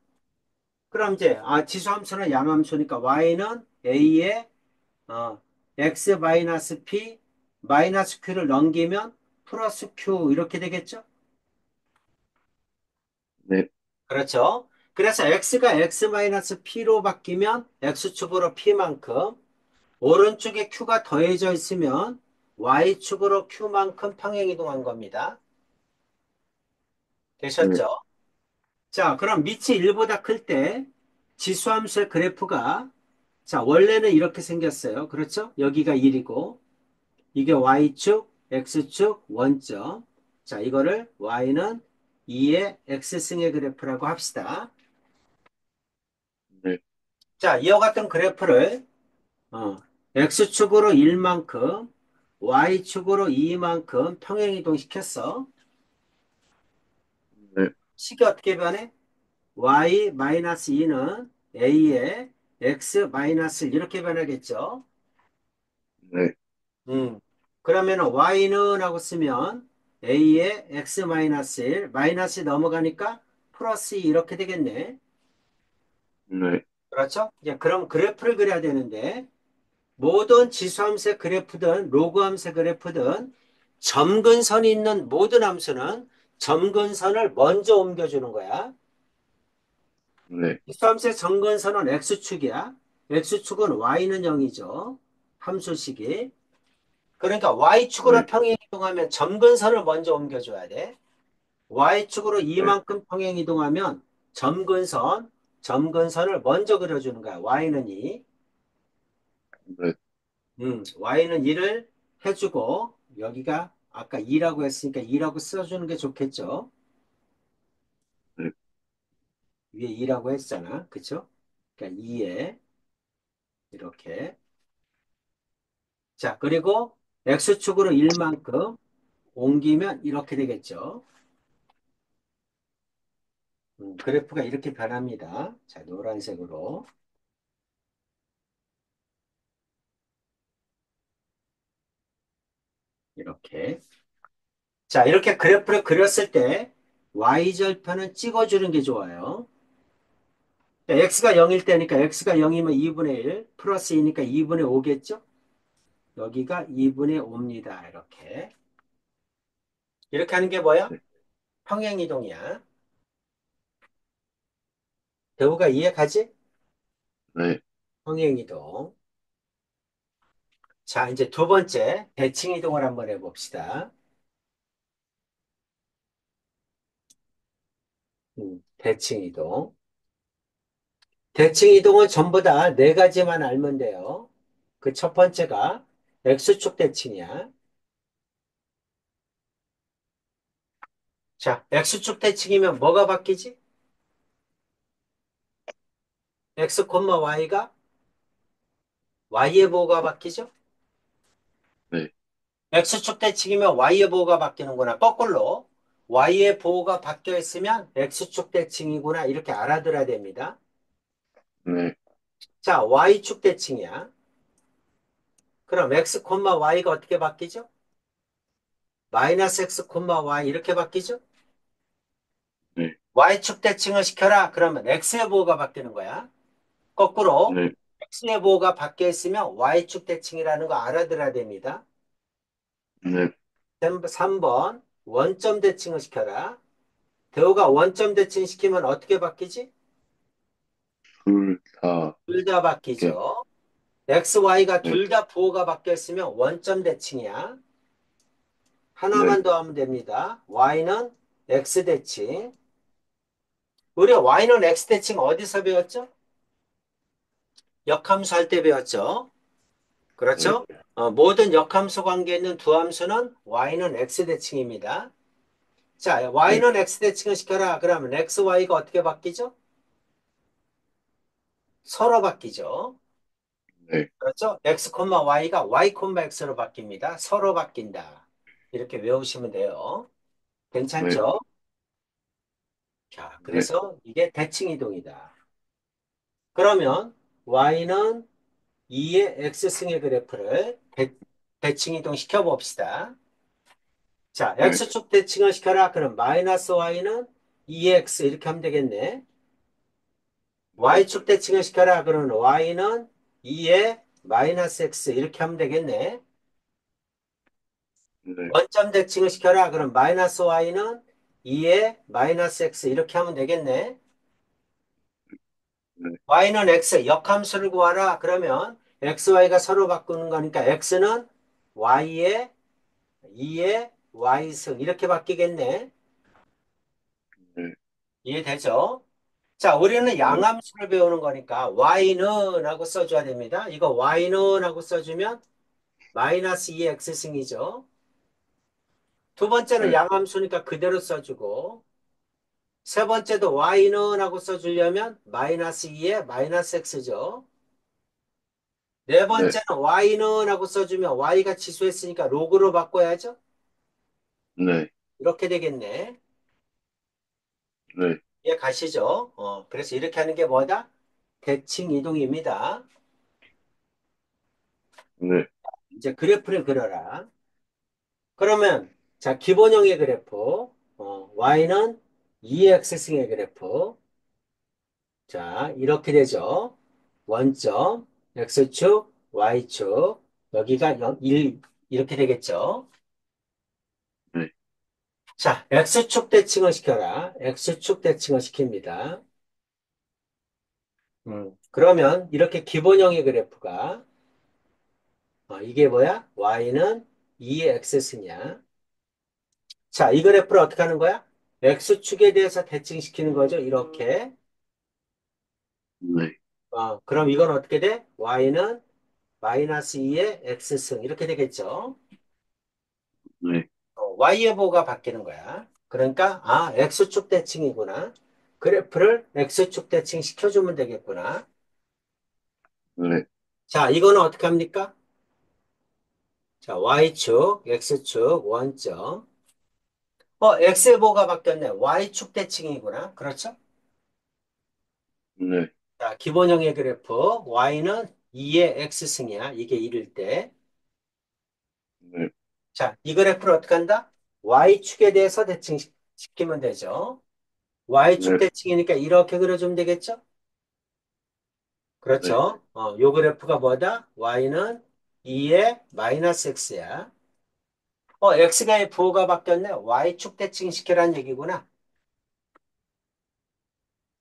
그럼 이제, 아, 지수함수는 양함수니까 y는 a의 x 마이너스 p 마이너스 q를 넘기면 플러스 q 이렇게 되겠죠? 네, 그렇죠? 그래서 x가 x 마이너스 p로 바뀌면 x축으로 p만큼 오른쪽에 q가 더해져 있으면 y축으로 q만큼 평행이동한 겁니다. 네, 되셨죠? 자, 그럼 밑이 1보다 클 때 지수함수의 그래프가 자, 원래는 이렇게 생겼어요. 그렇죠? 여기가 1이고 이게 y축, x축, 원점. 자, 이거를 y는 2의 x승의 그래프라고 합시다. 네, 자, 이와 같은 그래프를 어, x축으로 1만큼, y축으로 2만큼 평행이동 시켰어. 네, 식이 어떻게 변해? y-2는 a의 x-1 이렇게 변하겠죠. 네, 그러면 y는 하고 쓰면 a의 x-1, 마이너스 넘어가니까 플러스 2 이렇게 되겠네. 네, 그렇죠? 이제 그럼 그래프를 그려야 되는데 모든 지수함수의 그래프든 로그함수의 그래프든 점근선이 있는 모든 함수는 점근선을 먼저 옮겨주는 거야. 네, 지수함수의 점근선은 x축이야. x축은 y는 0이죠. 함수식이. 그러니까 y축으로 네, 평행이동하면 점근선을 먼저 옮겨줘야 돼. y축으로 네, 이만큼 평행이동하면 점근선을 먼저 그려주는 거야. y는 2. 네, y는 1을 해주고 여기가 아까 2라고 했으니까 2라고 써주는 게 좋겠죠. 네, 위에 2라고 했잖아. 그쵸? 그러니까 2에 이렇게. 자, 그리고 x축으로 1만큼 옮기면 이렇게 되겠죠. 그래프가 이렇게 변합니다. 자, 노란색으로 이렇게. 자, 이렇게 그래프를 그렸을 때 y절편은 찍어주는 게 좋아요. x가 0일 때니까 x가 0이면 2분의 1 플러스 2니까 2분의 5겠죠? 여기가 2분의 5입니다. 이렇게. 이렇게 하는 게 뭐야? 평행이동이야. 대우가 이해 가지? 네, 평행이동. 자, 이제 두 번째 대칭이동을 한번 해봅시다. 대칭이동. 대칭이동은 전부 다 네 가지만 알면 돼요. 그 첫 번째가 x축 대칭이야. 자, x축 대칭이면 뭐가 바뀌지? x, y가 y의 보호가 바뀌죠? 네, x축 대칭이면 y의 보호가 바뀌는구나. 거꾸로 y의 보호가 바뀌어 있으면 x축 대칭이구나. 이렇게 알아들어야 됩니다. 네, 자, y축 대칭이야. 그럼 x, y가 어떻게 바뀌죠? 마이너스 x, y 이렇게 바뀌죠? Y축 대칭을 시켜라. 그러면 X의 보호가 바뀌는 거야. 거꾸로 네, X의 보호가 바뀌어 있으면 Y축 대칭이라는 거 알아들어야 됩니다. 네, 3번 원점 대칭을 시켜라. 대호가 원점 대칭 시키면 어떻게 바뀌지? 둘, 다, 둘 다 이렇게, 바뀌죠. X, Y가 네, 둘 다 부호가 바뀌어 있으면 원점 대칭이야. 네, 하나만 더 하면 됩니다. Y는 X 대칭. 우리 Y는 X 대칭 어디서 배웠죠? 역함수 할 때 배웠죠. 네, 그렇죠? 모든 역함수 관계에 있는 두 함수는 Y는 X 대칭입니다. 자, 네, Y는 X 대칭을 시켜라. 그러면 X, Y가 어떻게 바뀌죠? 서로 바뀌죠. 네, 그렇죠? X, Y가 Y, X로 바뀝니다. 서로 바뀐다. 이렇게 외우시면 돼요. 네, 괜찮죠? 자, 네, 그래서 이게 대칭 이동이다. 그러면 Y는 2의 X승의 그래프를 대칭 이동 시켜봅시다. 자, 네, X축 대칭을 시켜라. 그럼 마이너스 Y는 2X 이렇게 하면 되겠네. 네, Y축 대칭을 시켜라. 그러면 Y는 2의 마이너스 X 이렇게 하면 되겠네. 네, 원점 대칭을 시켜라. 그럼 마이너스 Y는 2의 마이너스 X 이렇게 하면 되겠네. 네, Y는 X 역함수를 구하라. 그러면 X, Y가 서로 바꾸는 거니까 X는 Y의 2의 Y승 이렇게 바뀌겠네. 네, 이해되죠? 자, 우리는 네, 양함수를 배우는 거니까 Y는 하고 써줘야 됩니다. 이거 Y는 하고 써주면 마이너스 2의 X승이죠. 두 번째는 네, 양함수니까 그대로 써주고 세 번째도 Y는 하고 써주려면 마이너스 2의 마이너스 X죠. 네 네, 번째는 Y는 하고 써주면 Y가 치수했으니까 로그로 바꿔야죠. 네, 이렇게 되겠네. 네, 이해 가시죠? 그래서 이렇게 하는 게 뭐다? 대칭 이동입니다. 네, 이제 그래프를 그려라. 그러면 자 기본형의 그래프 y는 2x승의 그래프 자 이렇게 되죠. 원점 x축 y축 여기가 1 이렇게 되겠죠. 네, 자 x축 대칭을 시켜라. x축 대칭을 시킵니다. 그러면 이렇게 기본형의 그래프가 이게 뭐야? y는 2x승이야. 자, 이 그래프를 어떻게 하는 거야? x축에 대해서 대칭시키는 거죠. 이렇게. 네, 그럼 이건 어떻게 돼? y는 마이너스 2의 x승. 이렇게 되겠죠. 네, y의 보호가 바뀌는 거야. 그러니까, x축 대칭이구나. 그래프를 x축 대칭 시켜주면 되겠구나. 네, 자, 이거는 어떻게 합니까? 자, y축, x축, 원점. x의 보호가 바뀌었네. y축 대칭이구나. 그렇죠? 네, 자, 기본형의 그래프 y는 2의 x승이야. 이게 1일 때. 네, 자, 이 그래프를 어떻게 한다? y축에 대해서 대칭시키면 되죠. y축 네, 대칭이니까 이렇게 그려주면 되겠죠? 네, 그렇죠. 요 그래프가 뭐다? y는 2의 마이너스 x야. x가 부호가 바뀌었네. y축 대칭시키라는 얘기구나.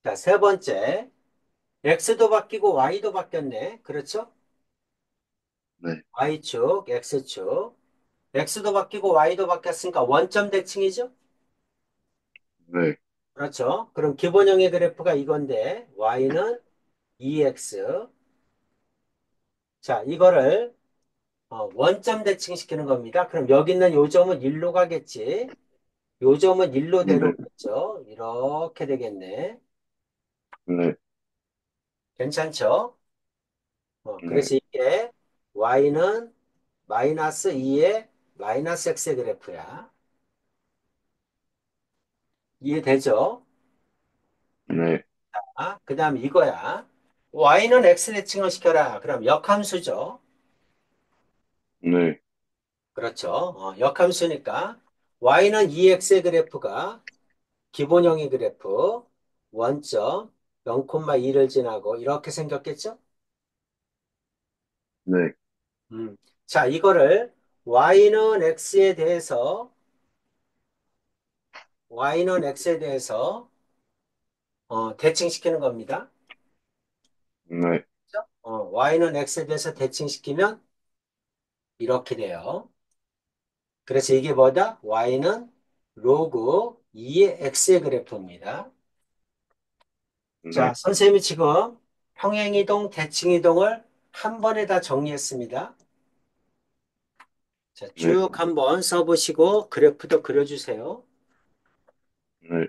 자, 세 번째. x도 바뀌고 y도 바뀌었네. 그렇죠? 네, y축, x축. x도 바뀌고 y도 바뀌었으니까 원점 대칭이죠? 네, 그렇죠. 그럼 기본형의 그래프가 이건데 y는 2x. 자, 이거를 원점 대칭시키는 겁니다. 그럼 여기 있는 요 점은 1로 가겠지. 요 점은 1로 네, 데려오겠죠. 이렇게 되겠네. 네, 괜찮죠? 네, 그래서 이게 y는 마이너스 2의 마이너스 x의 그래프야. 이해되죠? 네, 그 다음에 이거야. y는 x 대칭을 시켜라. 그럼 역함수죠. 네, 그렇죠. 역함수니까 y는 2x의 그래프가 기본형의 그래프, 원점, 0,2를 지나고 이렇게 생겼겠죠? 네. 자, 이거를 y는 x에 대해서 대칭시키는 겁니다. 네. 그죠? y는 x에 대해서 대칭시키면 이렇게 돼요. 그래서 이게 뭐다? y는 로그 2의 x의 그래프입니다. 자, 네. 선생님이 지금 평행이동, 대칭이동을 한 번에 다 정리했습니다. 자, 네. 쭉 한번 써보시고 그래프도 그려주세요. 네.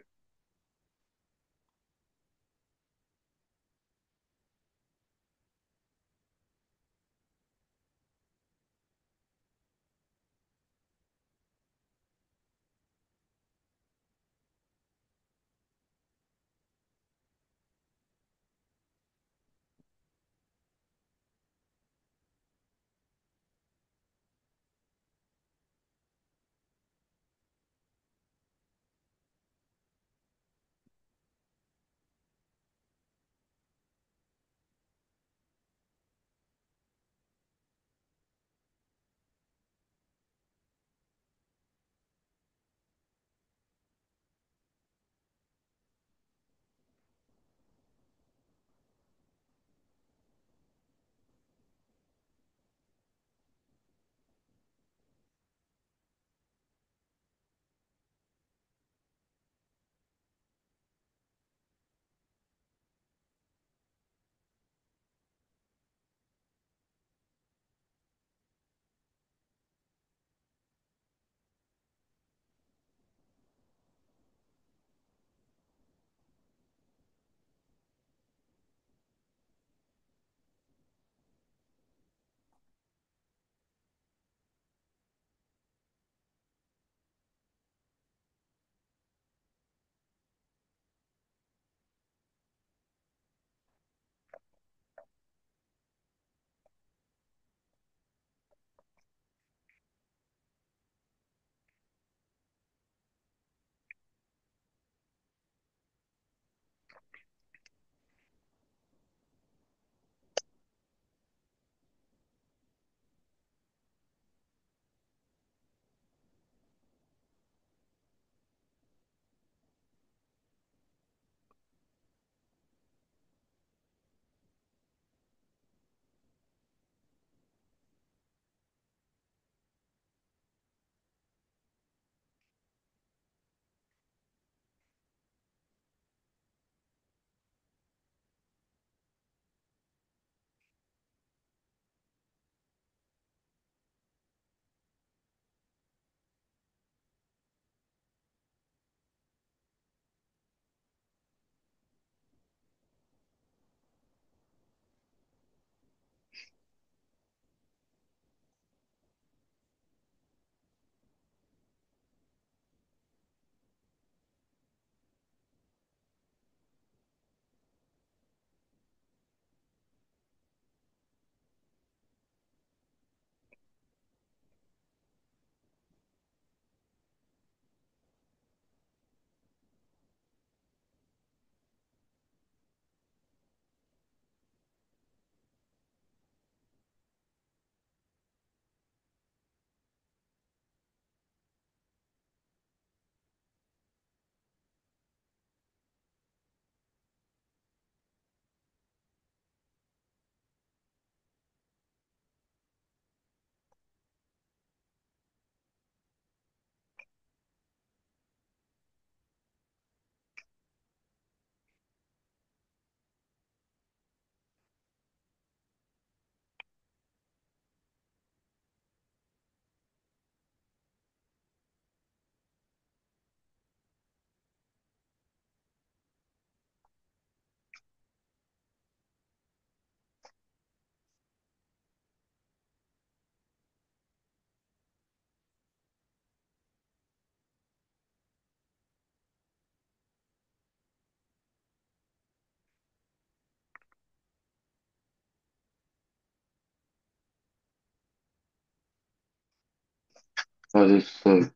다 됐어요.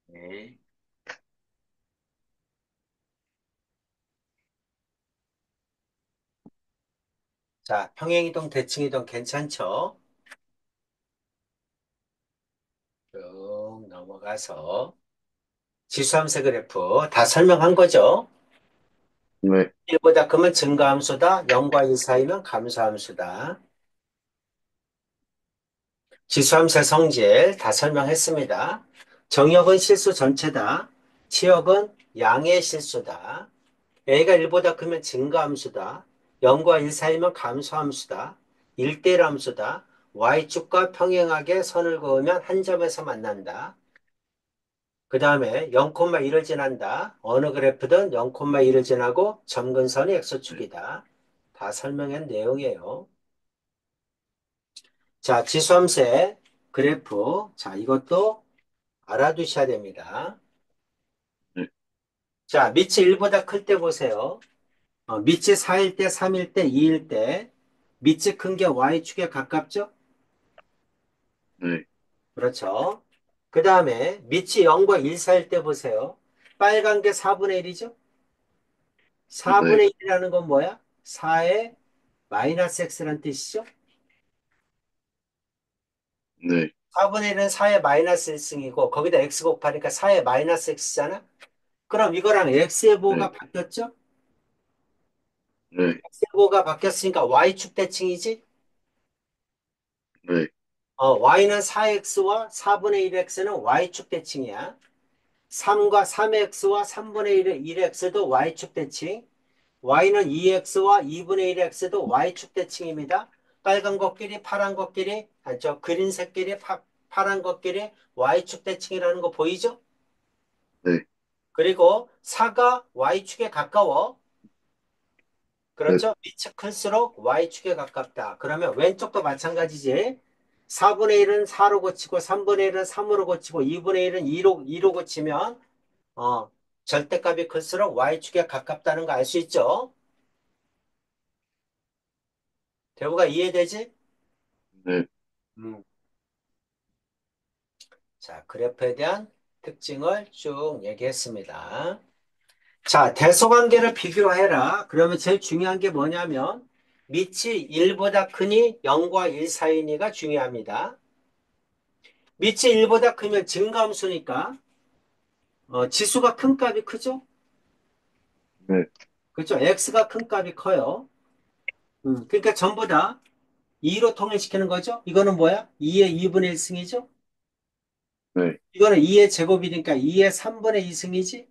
네. 자, 평행이동, 대칭이동 괜찮죠? 쭉 넘어가서 지수함수 그래프 다 설명한 거죠? 네, 1보다 크면 증가함수다. 0과 1 사이면 감소함수다. 지수함수의 성질 다 설명했습니다. 정역은 실수 전체다. 치역은 양의 실수다. A가 1보다 크면 증가함수다. 0과 1 사이면 감소함수다. 1대1 함수다. Y축과 평행하게 선을 그으면 한 점에서 만난다. 그 다음에 0,1을 지난다. 어느 그래프든 0,1을 지나고 점근선이 네, X축이다. 다 설명한 내용이에요. 자, 지수함수의 그래프. 자, 이것도 알아두셔야 됩니다. 네, 자, 밑이 1보다 클 때 보세요. 밑이 4일 때, 3일 때, 2일 때, 밑이 큰 게 Y축에 가깝죠? 네, 그렇죠. 그 다음에 밑이 0과 1 사이일 때 보세요. 빨간 게 4분의 1이죠? 네, 4분의 1이라는 건 뭐야? 4의 마이너스 x란 뜻이죠? 네, 4분의 1은 4의 마이너스 1승이고 거기다 x 곱하니까 4의 마이너스 x잖아? 그럼 이거랑 x의 네, 보호가 바뀌었죠? 네, x의 보호가 바뀌었으니까 y축 대칭이지? 네, y는 4x와 4분의 1x는 y축 대칭이야. 3과 3x와 3분의 1x도 y축 대칭. y는 2x와 2분의 1x도 y축 대칭입니다. 빨간 것끼리 파란 것끼리 저 그린색끼리 파란 것끼리 y축 대칭이라는 거 보이죠? 네, 그리고 4가 y축에 가까워. 네, 그렇죠? 밑이 클수록 y축에 가깝다. 그러면 왼쪽도 마찬가지지. 4분의 1은 4로 고치고 3분의 1은 3으로 고치고 2분의 1은 2로 고치면 어, 절대값이 클수록 y축에 가깝다는 거 알 수 있죠? 대우가 이해되지? 네, 음. 자, 그래프에 대한 특징을 쭉 얘기했습니다. 자, 대소관계를 비교해라. 그러면 제일 중요한 게 뭐냐면 밑이 1보다 크니 0과 1 사이니가 중요합니다. 밑이 1보다 크면 증가함수니까 지수가 큰 값이 크죠? 네, 그렇죠? x가 큰 값이 커요. 그러니까 전부 다 2로 통일시키는 거죠? 이거는 뭐야? 2의 2분의 1승이죠? 네, 이거는 2의 제곱이니까 2의 3분의 2승이지?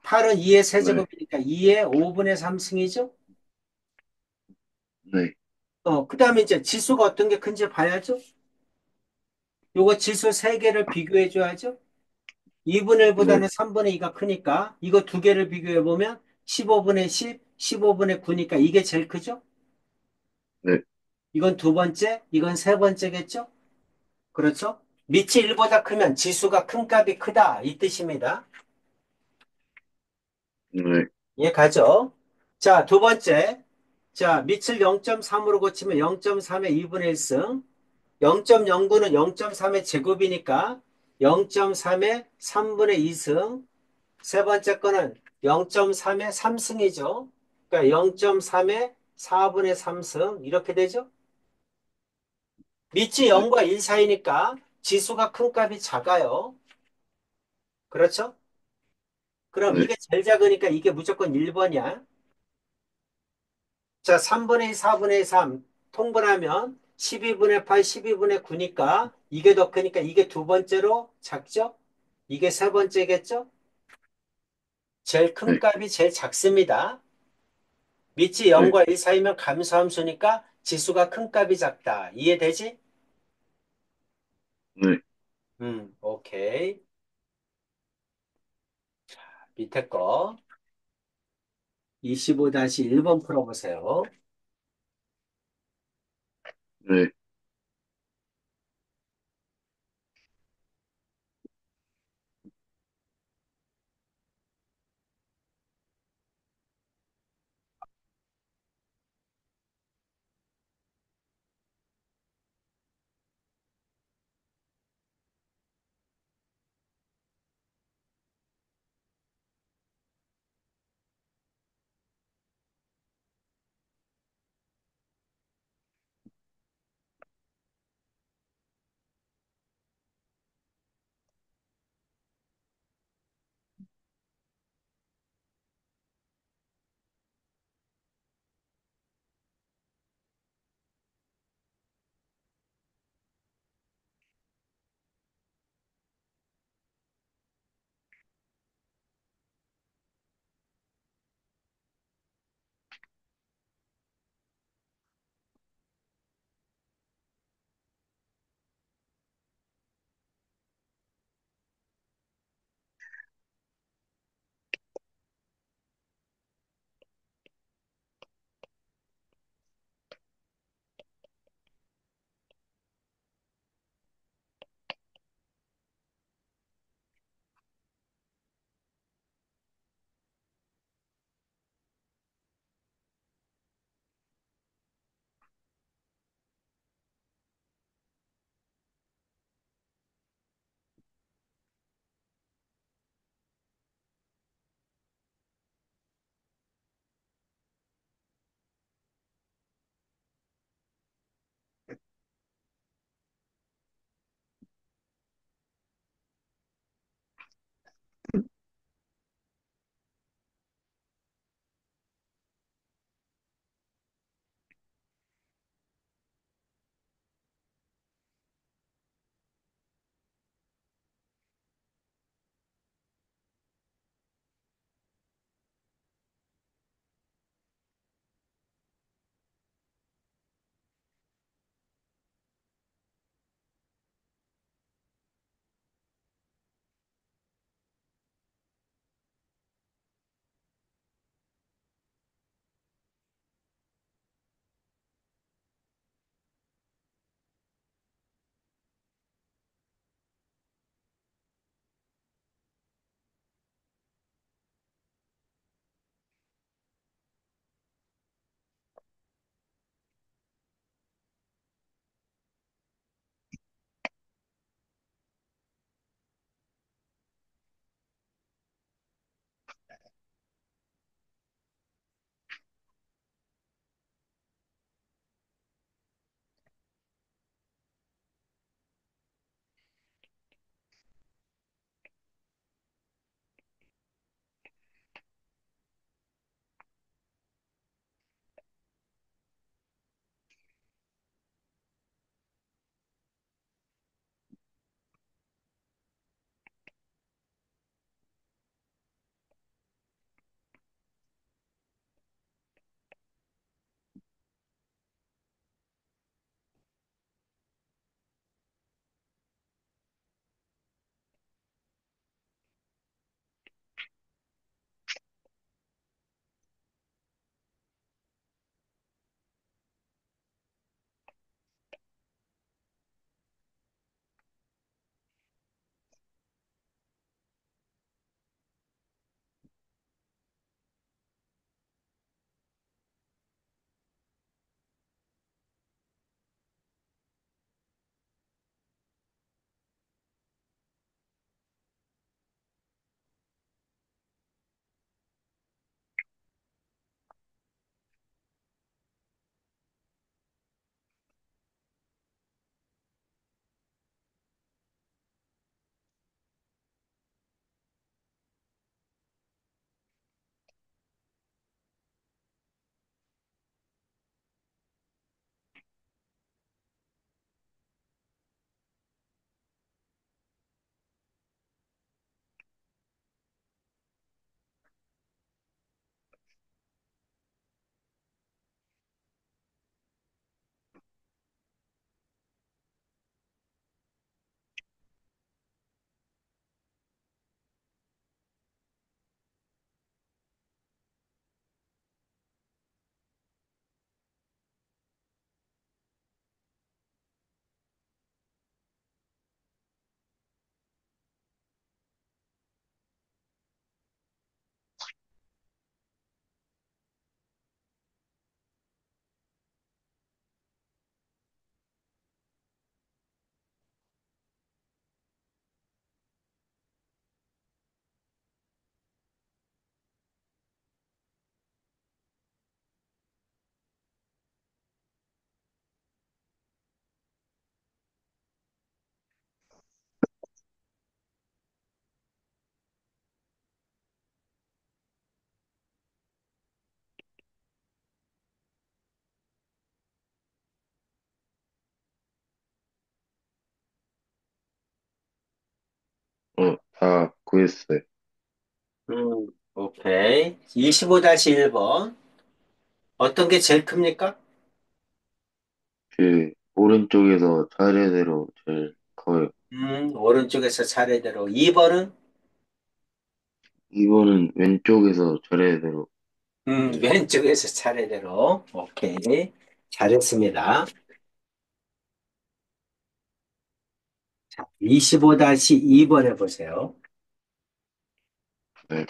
8은 2의 네, 세제곱이니까 2의 5분의 3승이죠? 네, 그 다음에 이제 지수가 어떤 게 큰지 봐야죠? 요거 지수 세개를 비교해 줘야죠? 2분의 1보다는 3분의 2가 크니까 이거 두 개를 비교해 보면 15분의 10, 15분의 9니까 이게 제일 크죠? 네, 이건 두 번째, 이건 세 번째겠죠? 그렇죠? 밑이 1보다 크면 지수가 큰 값이 크다 이 뜻입니다. 네, 예, 가죠? 자, 두 번째. 자, 밑을 0.3으로 고치면 0.3의 2분의 1승. 0.09는 0.3의 제곱이니까 0.3의 3분의 2승. 세 번째 거는 0.3의 3승이죠. 그러니까 0.3의 4분의 3승. 이렇게 되죠. 밑이 0과 1 사이니까 지수가 큰 값이 작아요. 그렇죠? 그럼 네, 이게 제일 작으니까 이게 무조건 1번이야. 자, 3분의 2, 4분의 3 통분하면 12분의 8, 12분의 9니까 이게 더 크니까 이게 두 번째로 작죠? 이게 세 번째겠죠? 제일 큰 네, 값이 제일 작습니다. 밑이 네, 0과 1 사이면 감소함수니까 지수가 큰 값이 작다. 이해되지? 네, 오케이. 밑에 거 25-1번 풀어보세요. 네, 다 구했어요. 오케이. 25-1번. 어떤 게 제일 큽니까? 그, 오른쪽에서 차례대로 제일 커요. 오른쪽에서 차례대로. 2번은? 2번은 왼쪽에서 차례대로. 왼쪽에서 차례대로. 오케이. 잘했습니다. 자, 25-2번 해보세요. 네,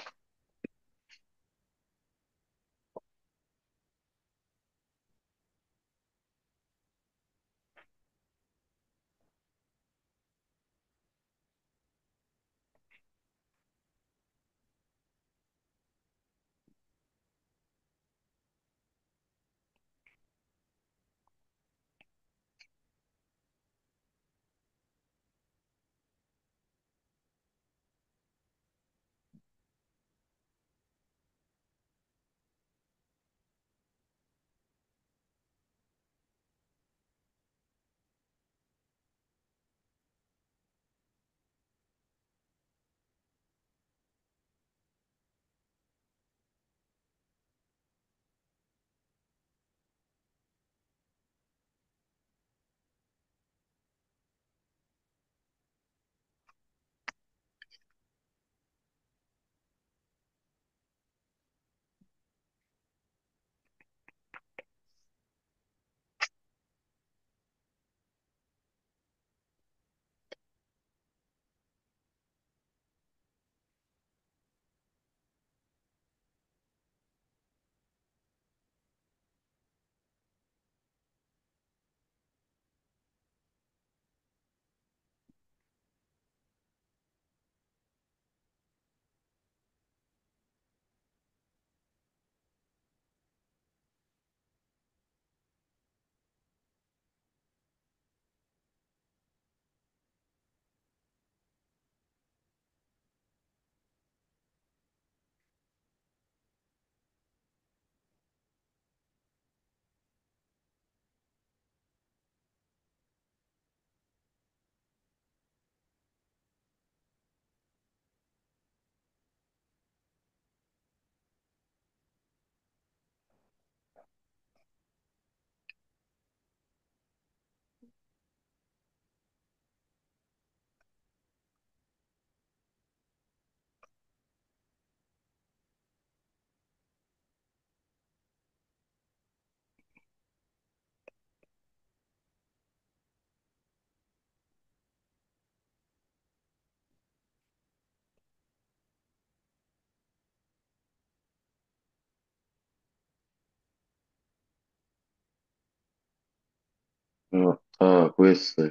다 구했어요.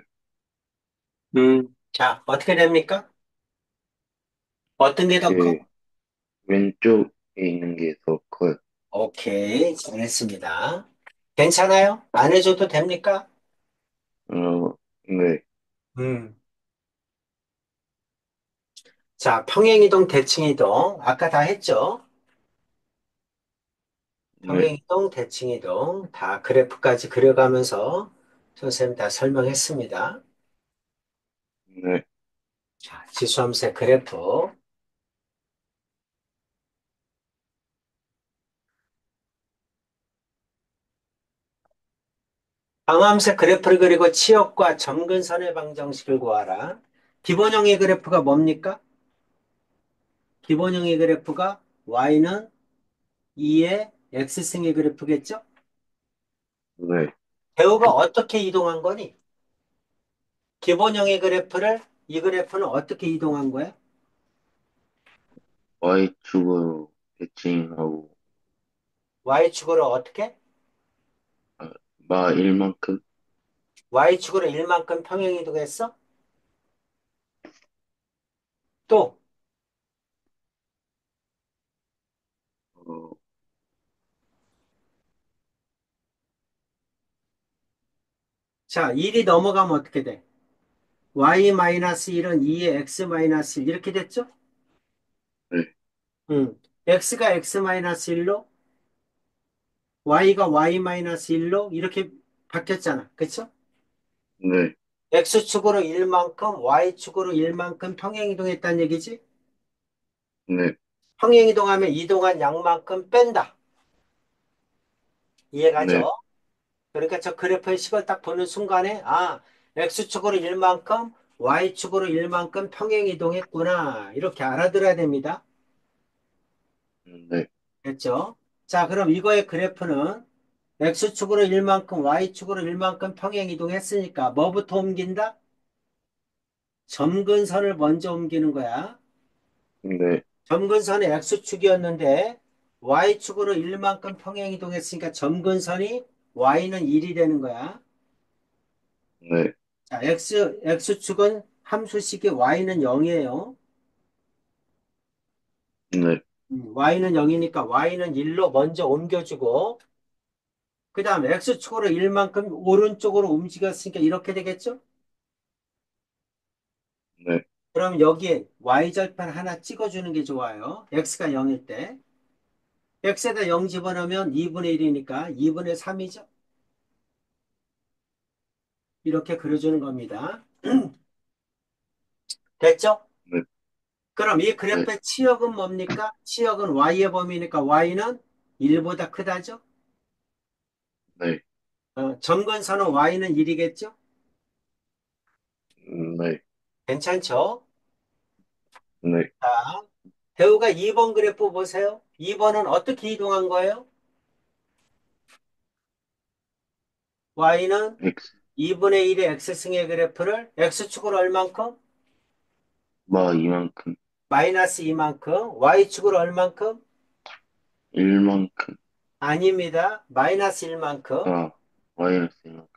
자, 어떻게 됩니까? 어떤 게 더 커? 그, 왼쪽에 있는 게 더 커요. 오케이, 잘했습니다. 괜찮아요? 안 해줘도 됩니까? 네, 음. 자, 평행이동, 대칭이동. 아까 다 했죠? 네, 평행이동, 대칭이동. 다 그래프까지 그려가면서 선생님 다 설명했습니다. 네, 자, 지수함수의 그래프. 방함색 그래프를 그리고 치역과 점근선의 방정식을 구하라. 기본형의 그래프가 뭡니까? 기본형의 그래프가 y는 2의 x승의 그래프겠죠? 네. 배우가 어떻게 이동한 거니? 기본형의 그래프를 이 그래프는 어떻게 이동한 거야? Y축으로 대칭하고, y축으로 어떻게? 아, 마 1만큼, y축으로 1만큼 평행 이동했어? 또, 어, 자, 1이 넘어가면 어떻게 돼? y-1은 2의 x-1 이렇게 됐죠? 네, x가 x-1로 y가 y-1로 이렇게 바뀌었잖아. 그쵸? 네, x축으로 1만큼, y축으로 1만큼 평행이동했다는 얘기지? 네, 평행이동하면 이동한 양만큼 뺀다. 네, 이해가죠? 그러니까 저 그래프의 식을 딱 보는 순간에, 아, x축으로 1만큼, y축으로 1만큼 평행이동했구나. 이렇게 알아들어야 됩니다. 네, 됐죠? 자, 그럼 이거의 그래프는 x축으로 1만큼, y축으로 1만큼 평행이동했으니까 뭐부터 옮긴다? 점근선을 먼저 옮기는 거야. 네, 점근선의 x축이었는데 y축으로 1만큼 평행이동했으니까 점근선이 y는 1이 되는 거야. 네, 자, x축은 함수식이 y는 0이에요. 네, y는 0이니까 y는 1로 먼저 옮겨주고 그 다음 x축으로 1만큼 오른쪽으로 움직였으니까 이렇게 되겠죠? 네, 그럼 여기에 y절편 하나 찍어주는 게 좋아요. x가 0일 때. x에다 0 집어넣으면 2분의 1이니까 2분의 3이죠. 이렇게 그려주는 겁니다. 됐죠? 네, 그럼 이 네, 그래프의 치역은 뭡니까? 치역은 y의 범위니까 y는 1보다 크다죠? 네, 점근선은 y는 1이겠죠? 네, 괜찮죠? 네, 자, 배우가 2번 그래프 보세요. 2번은 어떻게 이동한 거예요? y는 X, 2분의 1의 x승의 그래프를 x축으로 얼만큼? 마 이만큼, 마이너스 2만큼. y축으로 얼만큼? 1만큼, 아닙니다. 마이너스 1만큼. 아, 마이너스 이만큼.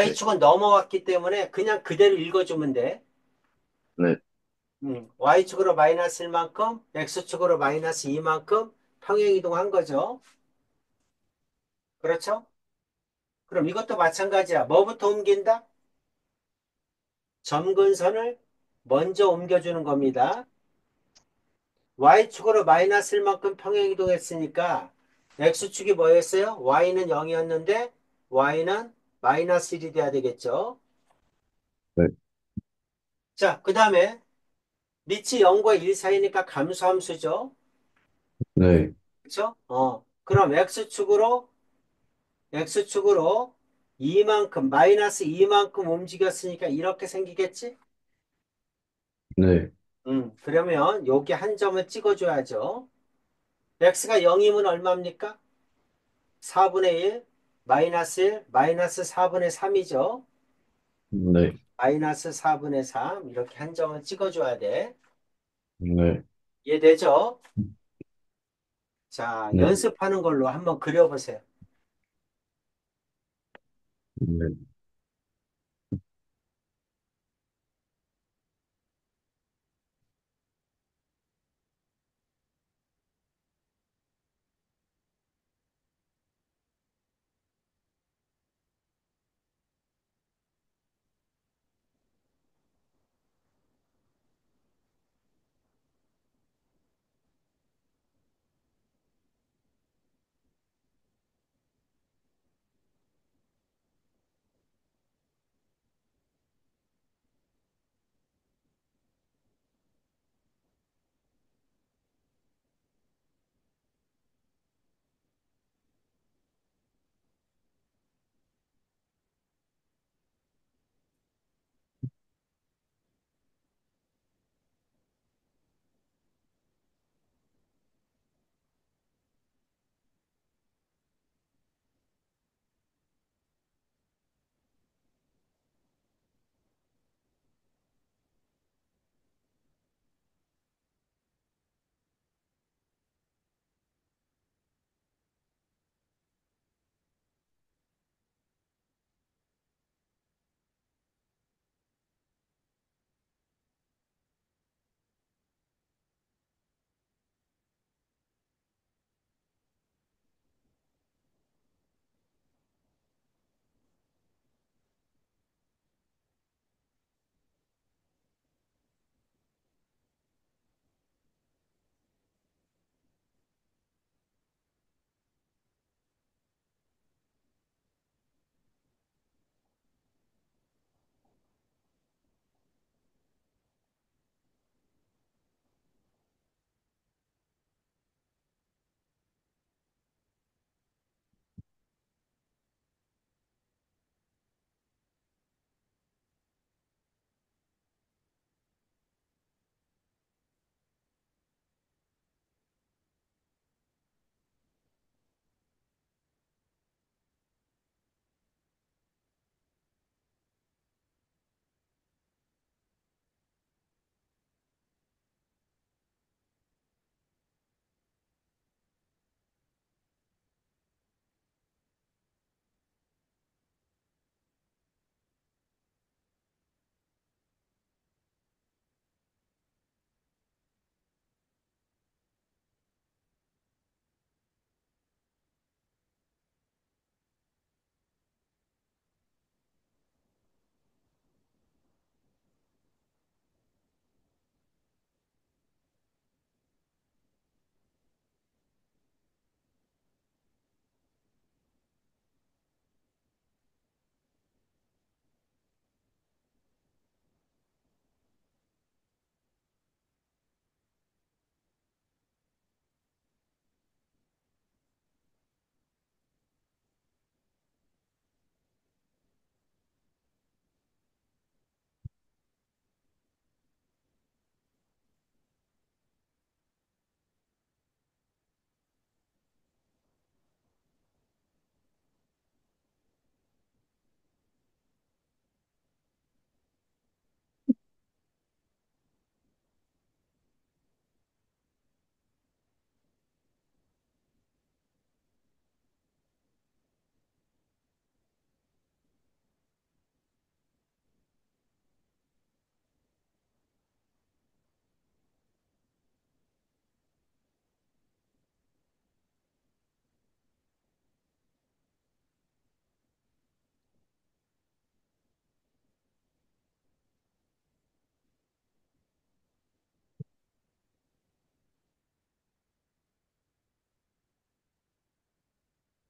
네, y축은 넘어왔기 때문에 그냥 그대로 읽어주면 돼. 네, y축으로 마이너스 1만큼, x축으로 마이너스 2만큼 평행이동한 거죠. 그렇죠? 그럼 이것도 마찬가지야. 뭐부터 옮긴다? 점근선을 먼저 옮겨주는 겁니다. y축으로 마이너스 1만큼 평행이동했으니까 x축이 뭐였어요? y는 0이었는데 y는 마이너스 1이 돼야 되겠죠. 네, 자, 그 다음에 리치 0과 1 사이니까 감소함수죠. 네, 그렇죠? 그럼 x축으로 이만큼 마이너스 2만큼 움직였으니까 이렇게 생기겠지? 네, 그러면 여기 한 점을 찍어줘야죠. x가 0이면 얼마입니까? 4분의 1, 마이너스 1, 마이너스 4분의 3이죠. 네, 마이너스 4분의 3 이렇게 한 점을 찍어줘야 돼. 네, 이해되죠? 자, 네, 연습하는 걸로 한번 그려보세요. 네.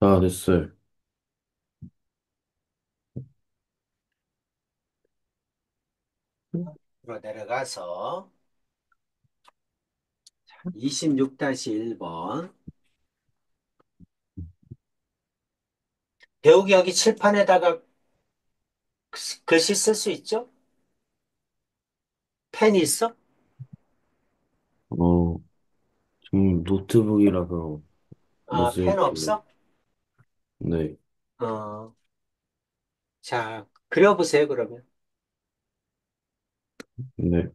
다 됐어요. 으로 내려가서 26-1번. 배우기 여기 칠판에다가 글씨 쓸 수 있죠? 펜이 있어? 어, 지금 노트북이라서 못 아, 펜 쓰겠길래. 없어? 네, 어, 자, 그려보세요, 그러면. 네.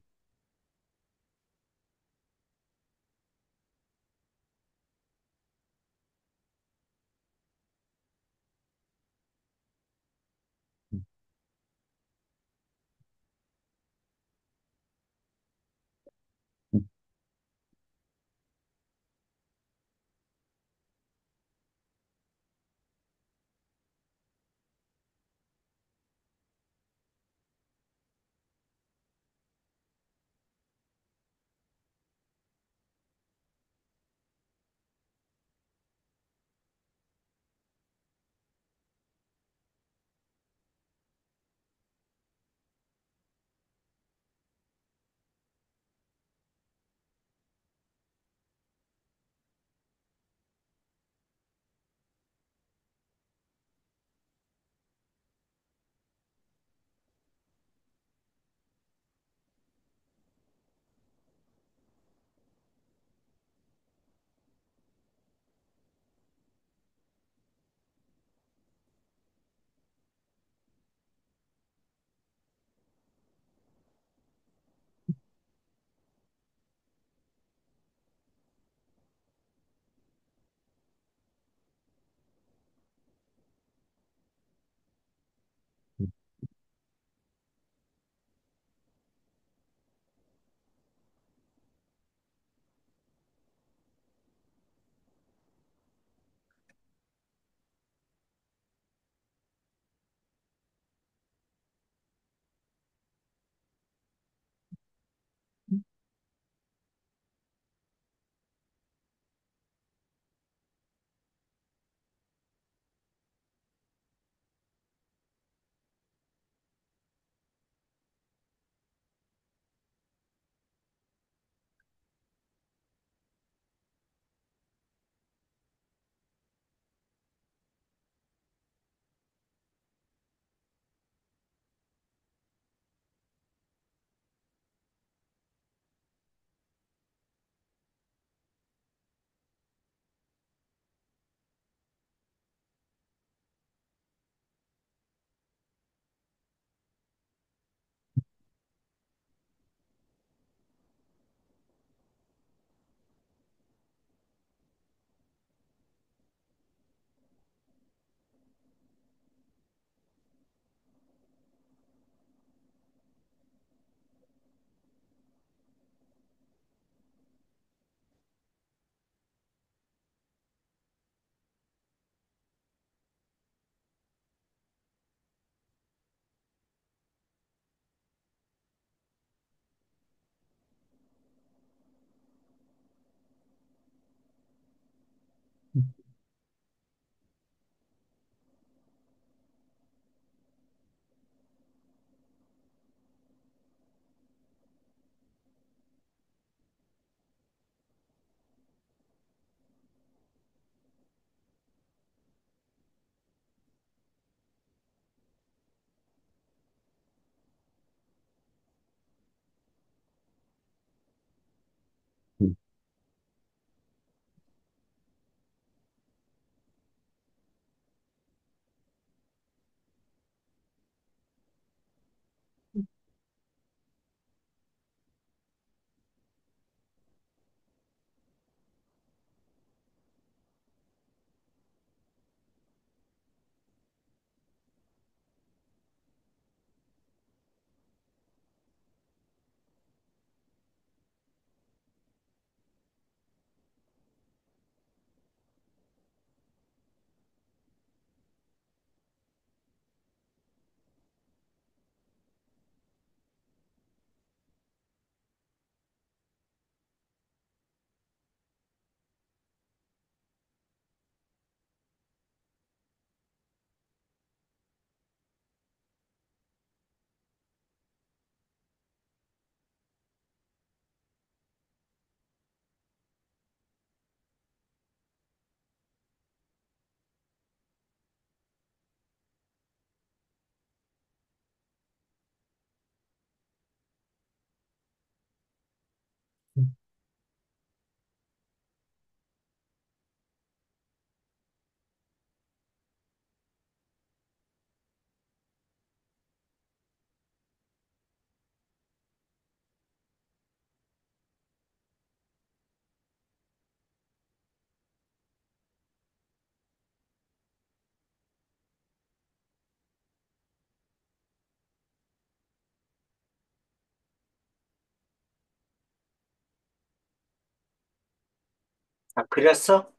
아, 그렸어?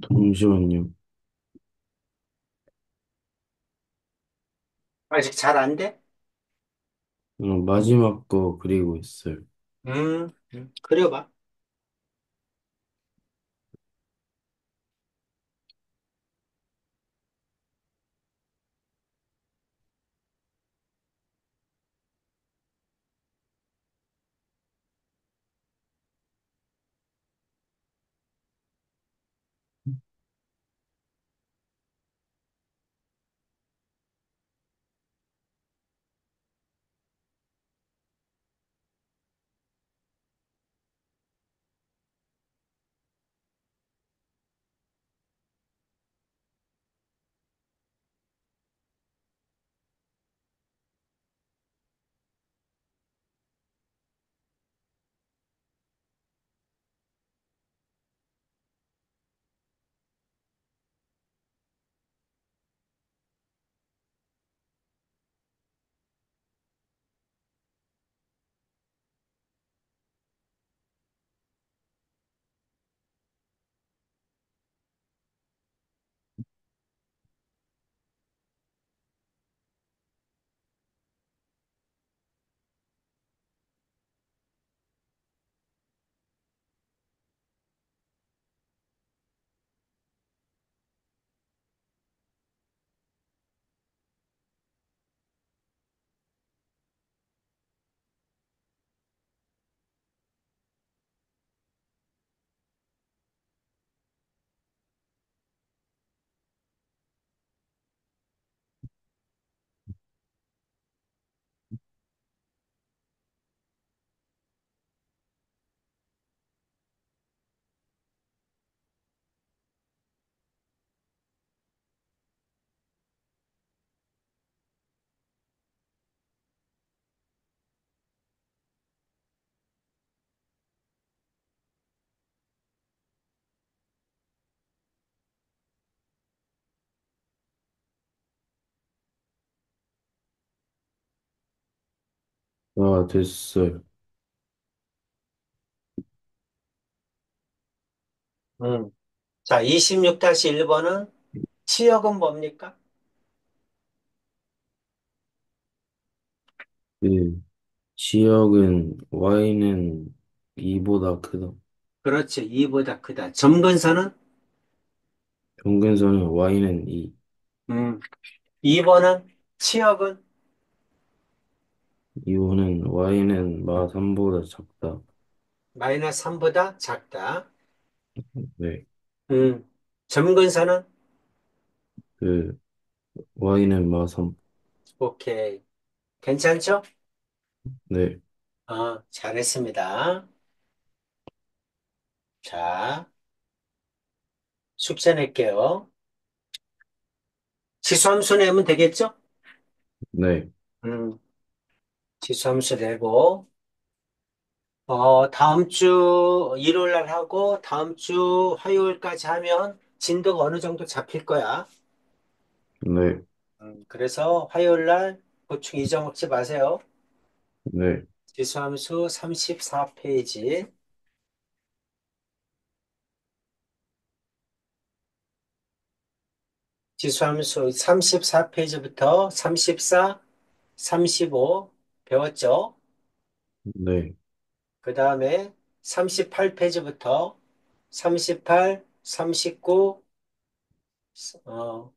잠시만요. 아직 잘 안 돼? 마지막 거 그리고 있어요. 그려봐. 됐어요. 음. 자, 26-1번은 치역은 뭡니까? 그, 지역은 Y는 2보다 크다. 그렇지. 2보다 크다. 점근선은? 평균선은 Y는 2. 음. 2번은 치역은? 이거는 Y는 마 3보다 작다. 마이너스 3보다 작다. 네. 음. 점근선은? 그, Y는 마 3. 오케이. 괜찮죠? 네. 잘했습니다. 자, 숙제 낼게요. 지수함수 내면 되겠죠? 네. 음. 지수함수 내고, 다음 주 일요일 날 하고, 다음 주 화요일까지 하면 진도가 어느 정도 잡힐 거야. 네. 그래서 화요일 날 보충 잊어먹지 마세요. 네. 지수함수 34페이지. 지수함수 34페이지부터 34, 35 배웠죠? 네. 그 다음에 38페이지부터 38, 39, 어,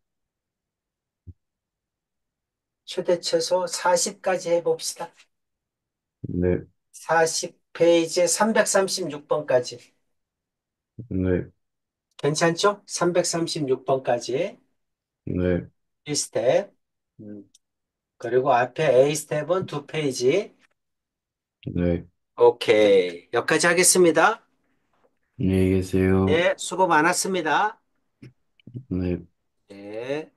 최대 최소 40까지 해봅시다. 네. 40페이지 336번까지. 네. 괜찮죠? 336번까지. 네. 1스텝. 그리고 앞에 A 스텝은 2페이지. 네. 오케이. 여기까지 하겠습니다. 안녕히 계세요. 네, 수고 많았습니다. 네. 네.